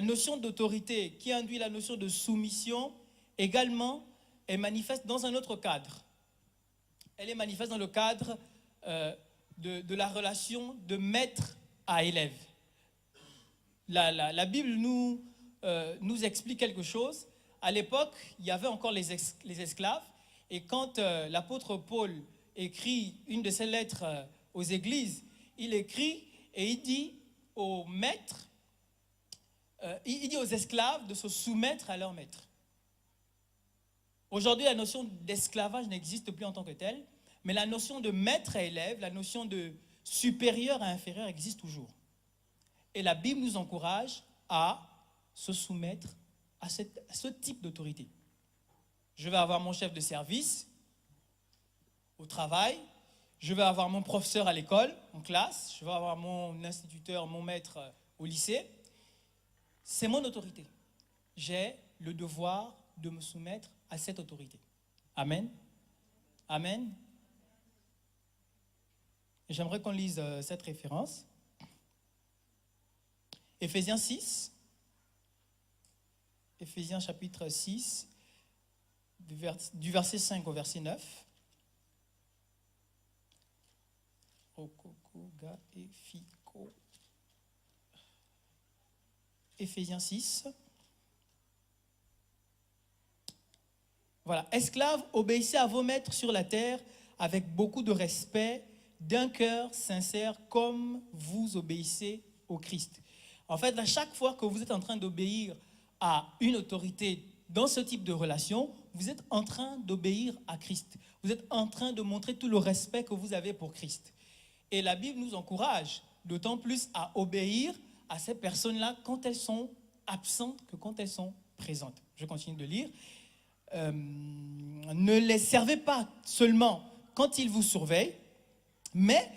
notion d'autorité qui induit la notion de soumission également est manifeste dans un autre cadre. Elle est manifeste dans le cadre de la relation de maître à élève. La Bible nous explique quelque chose. À l'époque, il y avait encore les esclaves. Et quand l'apôtre Paul écrit une de ses lettres aux églises, il écrit et il dit aux maîtres, il dit aux esclaves de se soumettre à leur maître. Aujourd'hui, la notion d'esclavage n'existe plus en tant que telle, mais la notion de maître à élève, la notion de supérieur à inférieur existe toujours. Et la Bible nous encourage à se soumettre à ce type d'autorité. Je vais avoir mon chef de service au travail, je vais avoir mon professeur à l'école, en classe, je vais avoir mon instituteur, mon maître au lycée. C'est mon autorité. J'ai le devoir de me soumettre à cette autorité. Amen. Amen. J'aimerais qu'on lise cette référence. Éphésiens 6. Éphésiens chapitre 6, du verset 5 au verset 9. Éphésiens 6. Voilà. Esclaves, obéissez à vos maîtres sur la terre avec beaucoup de respect, d'un cœur sincère, comme vous obéissez au Christ. En fait, à chaque fois que vous êtes en train d'obéir à une autorité dans ce type de relation, vous êtes en train d'obéir à Christ. Vous êtes en train de montrer tout le respect que vous avez pour Christ. Et la Bible nous encourage d'autant plus à obéir à ces personnes-là quand elles sont absentes que quand elles sont présentes. Je continue de lire. Ne les servez pas seulement quand ils vous surveillent, mais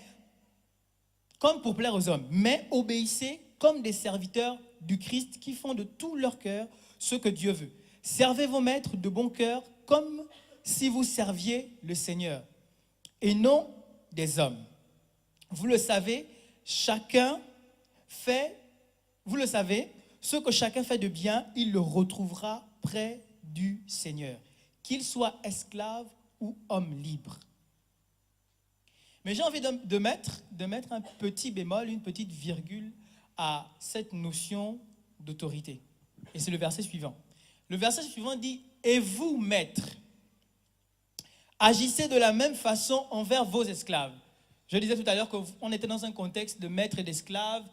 comme pour plaire aux hommes, mais obéissez comme des serviteurs du Christ qui font de tout leur cœur ce que Dieu veut. Servez vos maîtres de bon cœur comme si vous serviez le Seigneur et non des hommes. Vous le savez, ce que chacun fait de bien, il le retrouvera près du Seigneur, qu'il soit esclave ou homme libre. Mais j'ai envie de mettre un petit bémol, une petite virgule à cette notion d'autorité. Et c'est le verset suivant. Le verset suivant dit « Et vous, maîtres, agissez de la même façon envers vos esclaves. Je disais tout à l'heure qu'on était dans un contexte de maîtres et d'esclaves.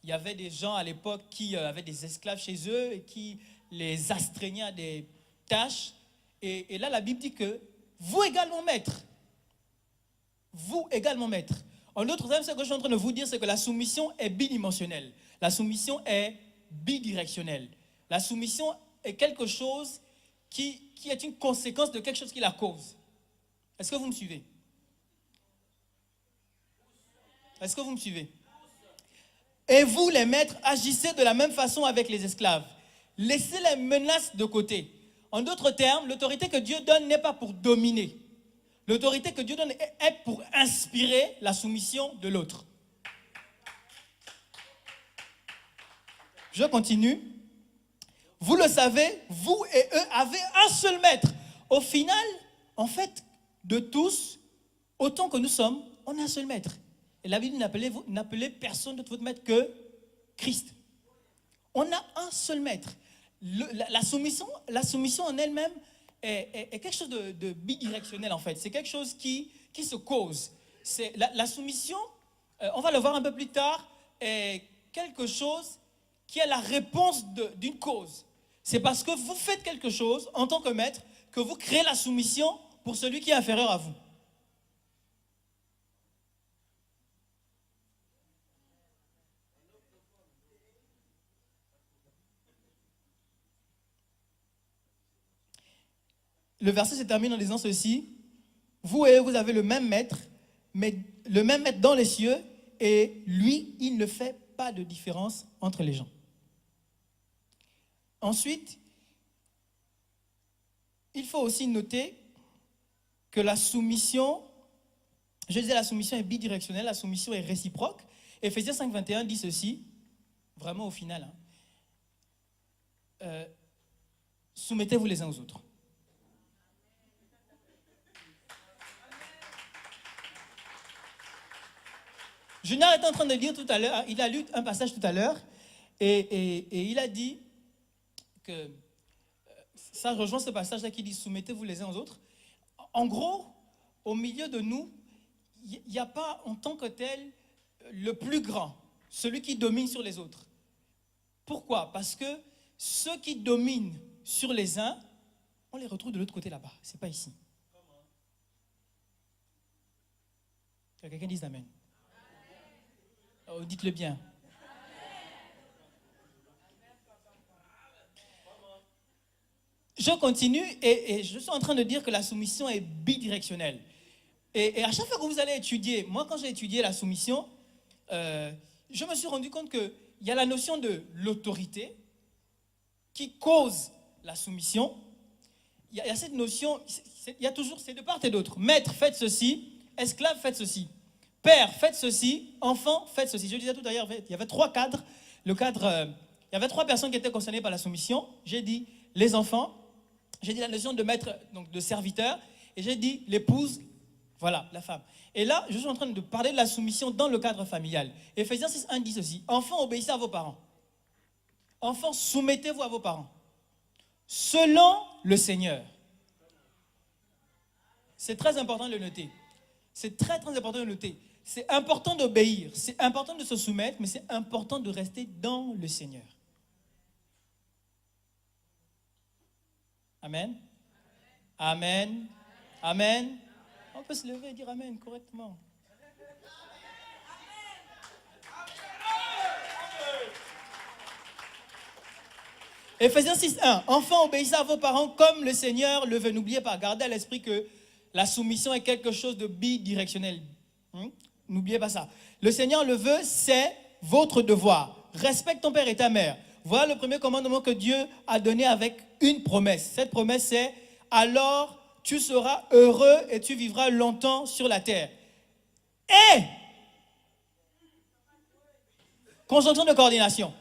Il y avait des gens à l'époque qui avaient des esclaves chez eux et qui les astreignaient à des tâches. Et là, la Bible dit que vous également maîtres. Vous également maîtres. En d'autres termes, ce que je suis en train de vous dire, c'est que la soumission est bidimensionnelle. La soumission est bidirectionnelle. La soumission est quelque chose qui est une conséquence de quelque chose qui la cause. Est-ce que vous me suivez? Est-ce que vous me suivez? Et vous, les maîtres, agissez de la même façon avec les esclaves. Laissez les menaces de côté. En d'autres termes, l'autorité que Dieu donne n'est pas pour dominer. L'autorité que Dieu donne est pour inspirer la soumission de l'autre. Je continue. Vous le savez, vous et eux avez un seul maître. Au final, en fait, de tous, autant que nous sommes, on a un seul maître. Et la Bible n'appelez personne d'autre votre maître que Christ. On a un seul maître. La soumission en elle-même est quelque chose de bidirectionnel en fait. C'est quelque chose qui se cause. La soumission, on va le voir un peu plus tard, est quelque chose qui est la réponse d'une cause. C'est parce que vous faites quelque chose en tant que maître que vous créez la soumission pour celui qui est inférieur à vous. Le verset se termine en disant ceci. Vous et eux, vous avez le même maître, mais le même maître dans les cieux, et lui, il ne fait pas de différence entre les gens. Ensuite, il faut aussi noter que la soumission, je disais la soumission est bidirectionnelle, la soumission est réciproque. Éphésiens 5.21 dit ceci, vraiment au final. Soumettez-vous les uns aux autres. Junard était en train de lire tout à l'heure, il a lu un passage tout à l'heure, et il a dit que ça rejoint ce passage-là qui dit « Soumettez-vous les uns aux autres ». En gros, au milieu de nous, il n'y a pas en tant que tel le plus grand, celui qui domine sur les autres. Pourquoi? Parce que ceux qui dominent sur les uns, on les retrouve de l'autre côté là-bas, ce n'est pas ici. Que quelqu'un dise Amen. Oh, dites-le bien. Je continue et je suis en train de dire que la soumission est bidirectionnelle. Et à chaque fois que vous allez étudier, moi quand j'ai étudié la soumission, je me suis rendu compte qu'il y a la notion de l'autorité qui cause la soumission. Il y a cette notion, il y a toujours, c'est de part et d'autre. Maître, faites ceci, esclave, faites ceci. Père, faites ceci, enfant, faites ceci. Je disais tout à l'heure, il y avait trois cadres. Il y avait trois personnes qui étaient concernées par la soumission. J'ai dit les enfants, j'ai dit la notion de maître, donc de serviteur, et j'ai dit l'épouse, voilà, la femme. Et là, je suis en train de parler de la soumission dans le cadre familial. Éphésiens 6.1 dit ceci, enfants, obéissez à vos parents. Enfants, soumettez-vous à vos parents. Selon le Seigneur. C'est très important de le noter. C'est très, très important de le noter. C'est important d'obéir, c'est important de se soumettre, mais c'est important de rester dans le Seigneur. Amen. Amen. Amen. On peut se lever et dire Amen correctement. Éphésiens 6.1. Enfants, obéissez à vos parents comme le Seigneur le veut. N'oubliez pas, gardez à l'esprit que la soumission est quelque chose de bidirectionnel. N'oubliez pas ça. Le Seigneur le veut, c'est votre devoir. Respecte ton père et ta mère. Voilà le premier commandement que Dieu a donné avec une promesse. Cette promesse, c'est « Alors tu seras heureux et tu vivras longtemps sur la terre. » Et, conjonction de coordination,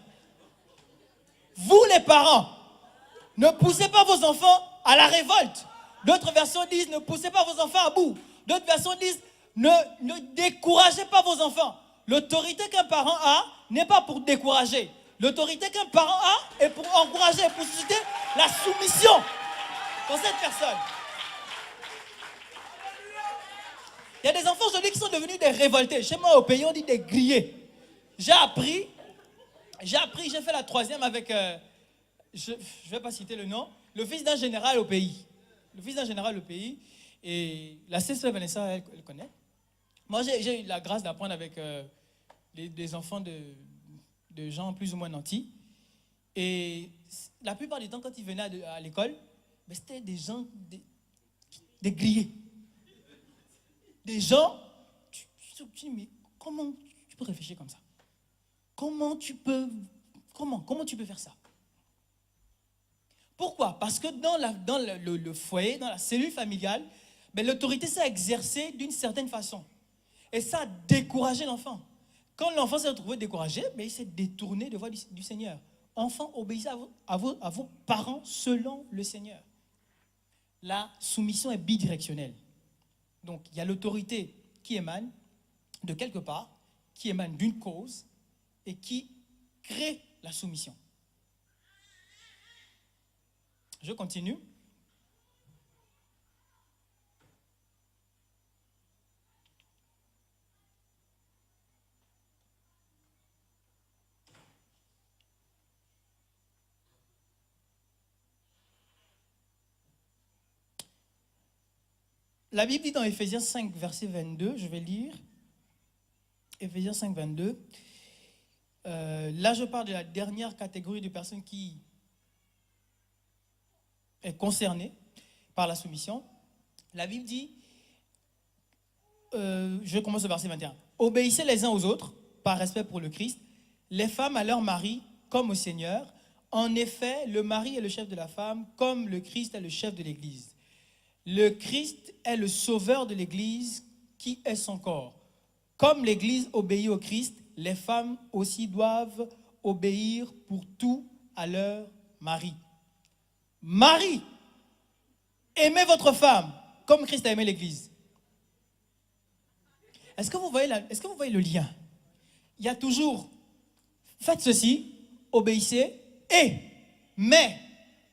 vous les parents, ne poussez pas vos enfants à la révolte. D'autres versions disent « Ne poussez pas vos enfants à bout. » D'autres versions disent ne découragez pas vos enfants. L'autorité qu'un parent a n'est pas pour décourager. L'autorité qu'un parent a est pour encourager, pour susciter la soumission dans cette personne. Il y a des enfants aujourd'hui qui sont devenus des révoltés. Chez moi, au pays, on dit des grillés. J'ai fait la troisième avec, je ne vais pas citer le nom, le fils d'un général au pays. Le fils d'un général au pays. Et la sœur Vanessa, elle connaît. Moi, j'ai eu la grâce d'apprendre avec des enfants de gens plus ou moins nantis. Et la plupart du temps, quand ils venaient à l'école, ben, c'était des gens, des grillés. Des gens, tu dis, mais comment tu peux réfléchir comme ça? Comment tu peux faire ça? Pourquoi? Parce que dans le foyer, dans la cellule familiale, ben, l'autorité s'est exercée d'une certaine façon. Et ça a découragé l'enfant. Quand l'enfant s'est retrouvé découragé, ben, il s'est détourné de voie du Seigneur. Enfants, obéissez à vos parents selon le Seigneur. La soumission est bidirectionnelle. Donc, il y a l'autorité qui émane de quelque part, qui émane d'une cause et qui crée la soumission. Je continue. La Bible dit dans Éphésiens 5, verset 22, je vais lire. Éphésiens 5, 22. Là, je parle de la dernière catégorie de personnes qui est concernée par la soumission. La Bible dit, je commence au verset 21. Obéissez les uns aux autres, par respect pour le Christ, les femmes à leur mari comme au Seigneur. En effet, le mari est le chef de la femme, comme le Christ est le chef de l'Église. Le Christ est le sauveur de l'Église qui est son corps. Comme l'Église obéit au Christ, les femmes aussi doivent obéir pour tout à leur mari. Mari, aimez votre femme comme Christ a aimé l'Église. Est-ce que vous voyez le lien? Il y a toujours, faites ceci, obéissez, mais,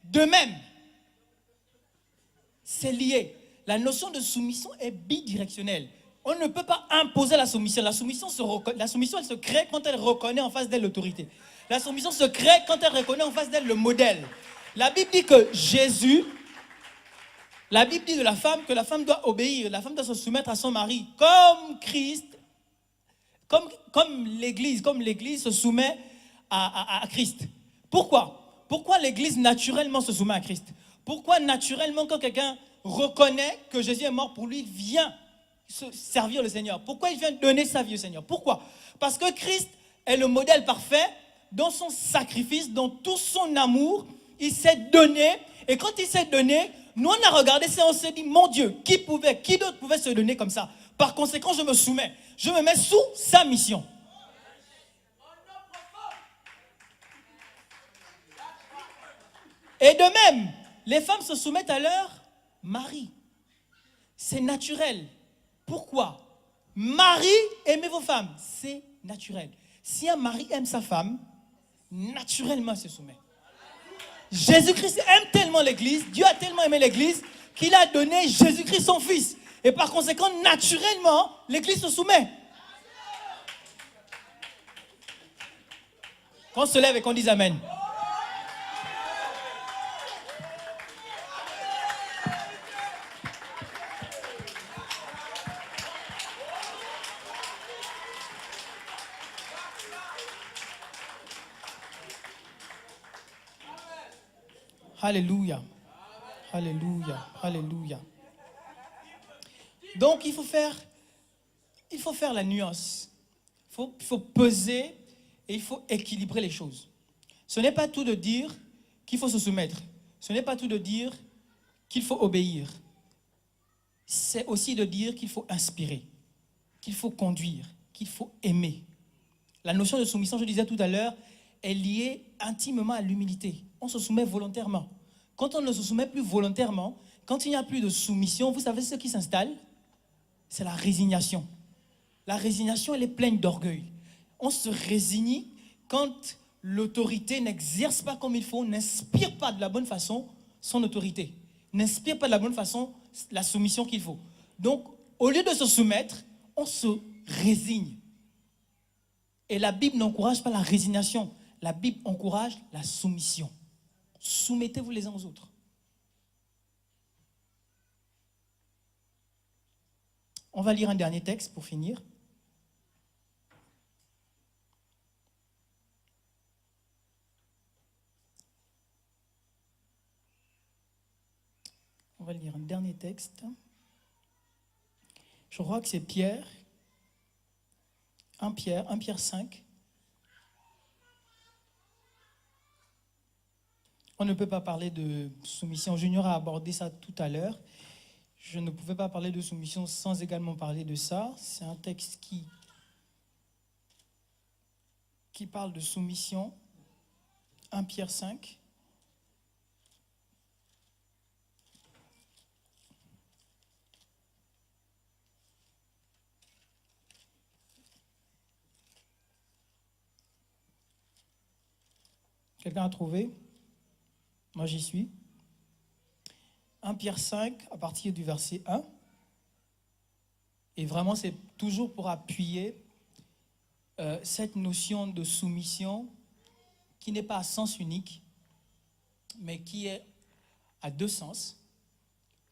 de même. C'est lié. La notion de soumission est bidirectionnelle. On ne peut pas imposer la soumission. La soumission, elle se crée quand elle reconnaît en face d'elle l'autorité. La soumission se crée quand elle reconnaît en face d'elle le modèle. La Bible dit que la Bible dit de la femme que la femme doit obéir, la femme doit se soumettre à son mari, comme Christ, comme l'Église se soumet à Christ. Pourquoi? Pourquoi l'Église naturellement se soumet à Christ? Pourquoi naturellement, quand quelqu'un reconnaît que Jésus est mort pour lui, il vient servir le Seigneur? Pourquoi il vient donner sa vie au Seigneur? Pourquoi? Parce que Christ est le modèle parfait dans son sacrifice, dans tout son amour. Il s'est donné. Et quand il s'est donné, nous on a regardé ça, on s'est dit, mon Dieu, qui d'autre pouvait se donner comme ça? Par conséquent, je me soumets. Je me mets sous sa mission. Et de même, les femmes se soumettent à leur mari. C'est naturel. Pourquoi? Mari, aimez vos femmes. C'est naturel. Si un mari aime sa femme, naturellement il se soumet. Jésus-Christ aime tellement l'Église, Dieu a tellement aimé l'Église, qu'il a donné Jésus-Christ son Fils. Et par conséquent, naturellement, l'Église se soumet. Qu'on se lève et qu'on dise Amen. Alléluia. Alléluia. Alléluia. Donc, il faut faire la nuance. Il faut peser et il faut équilibrer les choses. Ce n'est pas tout de dire qu'il faut se soumettre. Ce n'est pas tout de dire qu'il faut obéir. C'est aussi de dire qu'il faut inspirer, qu'il faut conduire, qu'il faut aimer. La notion de soumission, je disais tout à l'heure, est liée intimement à l'humilité. On se soumet volontairement. Quand on ne se soumet plus volontairement, quand il n'y a plus de soumission, vous savez ce qui s'installe? C'est la résignation. La résignation, elle est pleine d'orgueil. On se résigne quand l'autorité n'exerce pas comme il faut, n'inspire pas de la bonne façon son autorité, n'inspire pas de la bonne façon la soumission qu'il faut. Donc, au lieu de se soumettre, on se résigne. Et la Bible n'encourage pas la résignation. La Bible encourage la soumission. Soumettez-vous les uns aux autres. On va lire un dernier texte pour finir. On va lire un dernier texte. Je crois que c'est Pierre. 1 Pierre 5. On ne peut pas parler de soumission. Junior a abordé ça tout à l'heure. Je ne pouvais pas parler de soumission sans également parler de ça. C'est un texte qui parle de soumission. 1 Pierre 5. Quelqu'un a trouvé? Moi, j'y suis. 1 Pierre 5, à partir du verset 1. Et vraiment, c'est toujours pour appuyer cette notion de soumission qui n'est pas à sens unique, mais qui est à deux sens,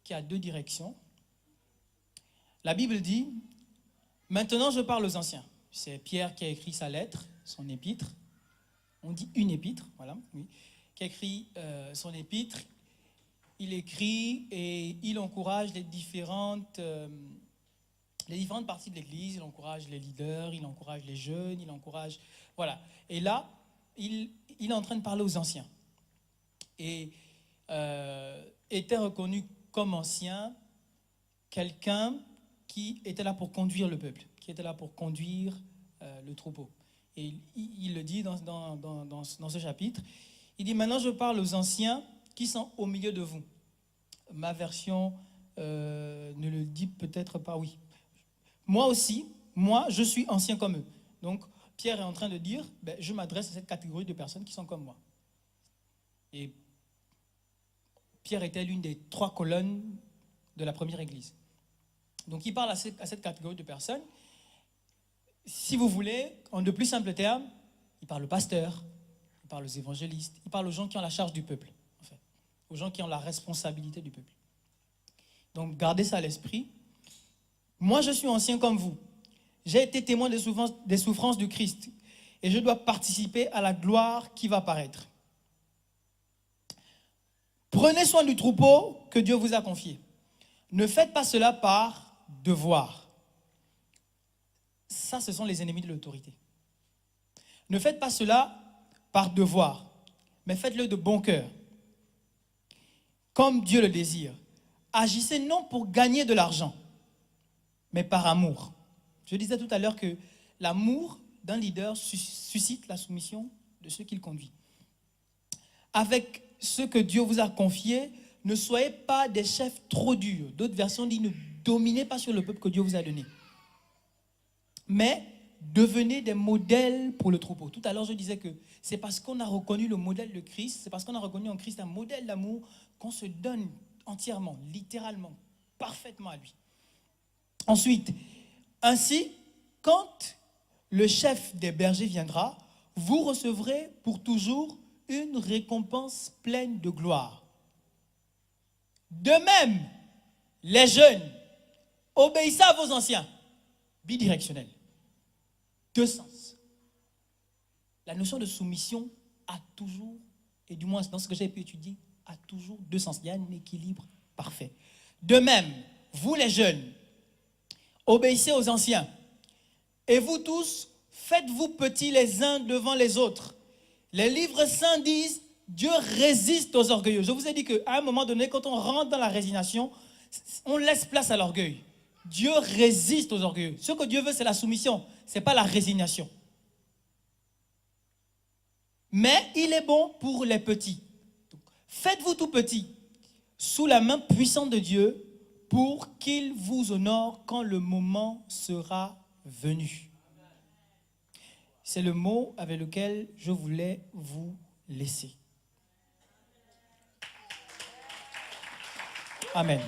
qui a deux directions. La Bible dit, maintenant je parle aux anciens. C'est Pierre qui a écrit sa lettre, son épître. On dit une épître, voilà, oui, qui a écrit son épître. Il écrit et il encourage les différentes parties de l'Église. Il encourage les leaders, il encourage les jeunes, il encourage... Voilà. Et là, il est en train de parler aux anciens. Et était reconnu comme ancien quelqu'un qui était là pour conduire le peuple, qui était là pour conduire le troupeau. Et il le dit dans ce chapitre. Il dit, maintenant je parle aux anciens qui sont au milieu de vous. Ma version ne le dit peut-être pas, oui. Moi aussi, je suis ancien comme eux. Donc, Pierre est en train de dire, je m'adresse à cette catégorie de personnes qui sont comme moi. Et Pierre était l'une des 3 colonnes de la première église. Donc, il parle à cette catégorie de personnes. Si vous voulez, en de plus simples termes, il parle aux pasteurs, il parle aux évangélistes, il parle aux gens qui ont la charge du peuple, en fait, aux gens qui ont la responsabilité du peuple. Donc, gardez ça à l'esprit. Moi, je suis ancien comme vous. J'ai été témoin des souffrances du Christ et je dois participer à la gloire qui va paraître. Prenez soin du troupeau que Dieu vous a confié. Ne faites pas cela par devoir. Ça, ce sont les ennemis de l'autorité. Ne faites pas cela par devoir, mais faites-le de bon cœur, comme Dieu le désire. Agissez non pour gagner de l'argent, mais par amour. Je disais tout à l'heure que l'amour d'un leader suscite la soumission de ceux qu'il conduit. Avec ce que Dieu vous a confié, ne soyez pas des chefs trop durs. D'autres versions disent, ne dominez pas sur le peuple que Dieu vous a donné. Mais devenez des modèles pour le troupeau. Tout à l'heure, je disais que c'est parce qu'on a reconnu le modèle de Christ, c'est parce qu'on a reconnu en Christ un modèle d'amour qu'on se donne entièrement, littéralement, parfaitement à lui. Ensuite, ainsi, quand le chef des bergers viendra, vous recevrez pour toujours une récompense pleine de gloire. De même, les jeunes, obéissez à vos anciens. Bidirectionnel. Deux sens. La notion de soumission a toujours, et du moins dans ce que j'ai pu étudier, a toujours deux sens. Il y a un équilibre parfait. De même, vous les jeunes, obéissez aux anciens. Et vous tous, faites-vous petits les uns devant les autres. Les livres saints disent, Dieu résiste aux orgueilleux. Je vous ai dit qu'à un moment donné, quand on rentre dans la résignation, on laisse place à l'orgueil. Dieu résiste aux orgueilleux. Ce que Dieu veut, c'est la soumission. Ce n'est pas la résignation. Mais il est bon pour les petits. Donc, faites-vous tout petits, sous la main puissante de Dieu, pour qu'il vous honore quand le moment sera venu. C'est le mot avec lequel je voulais vous laisser. Amen.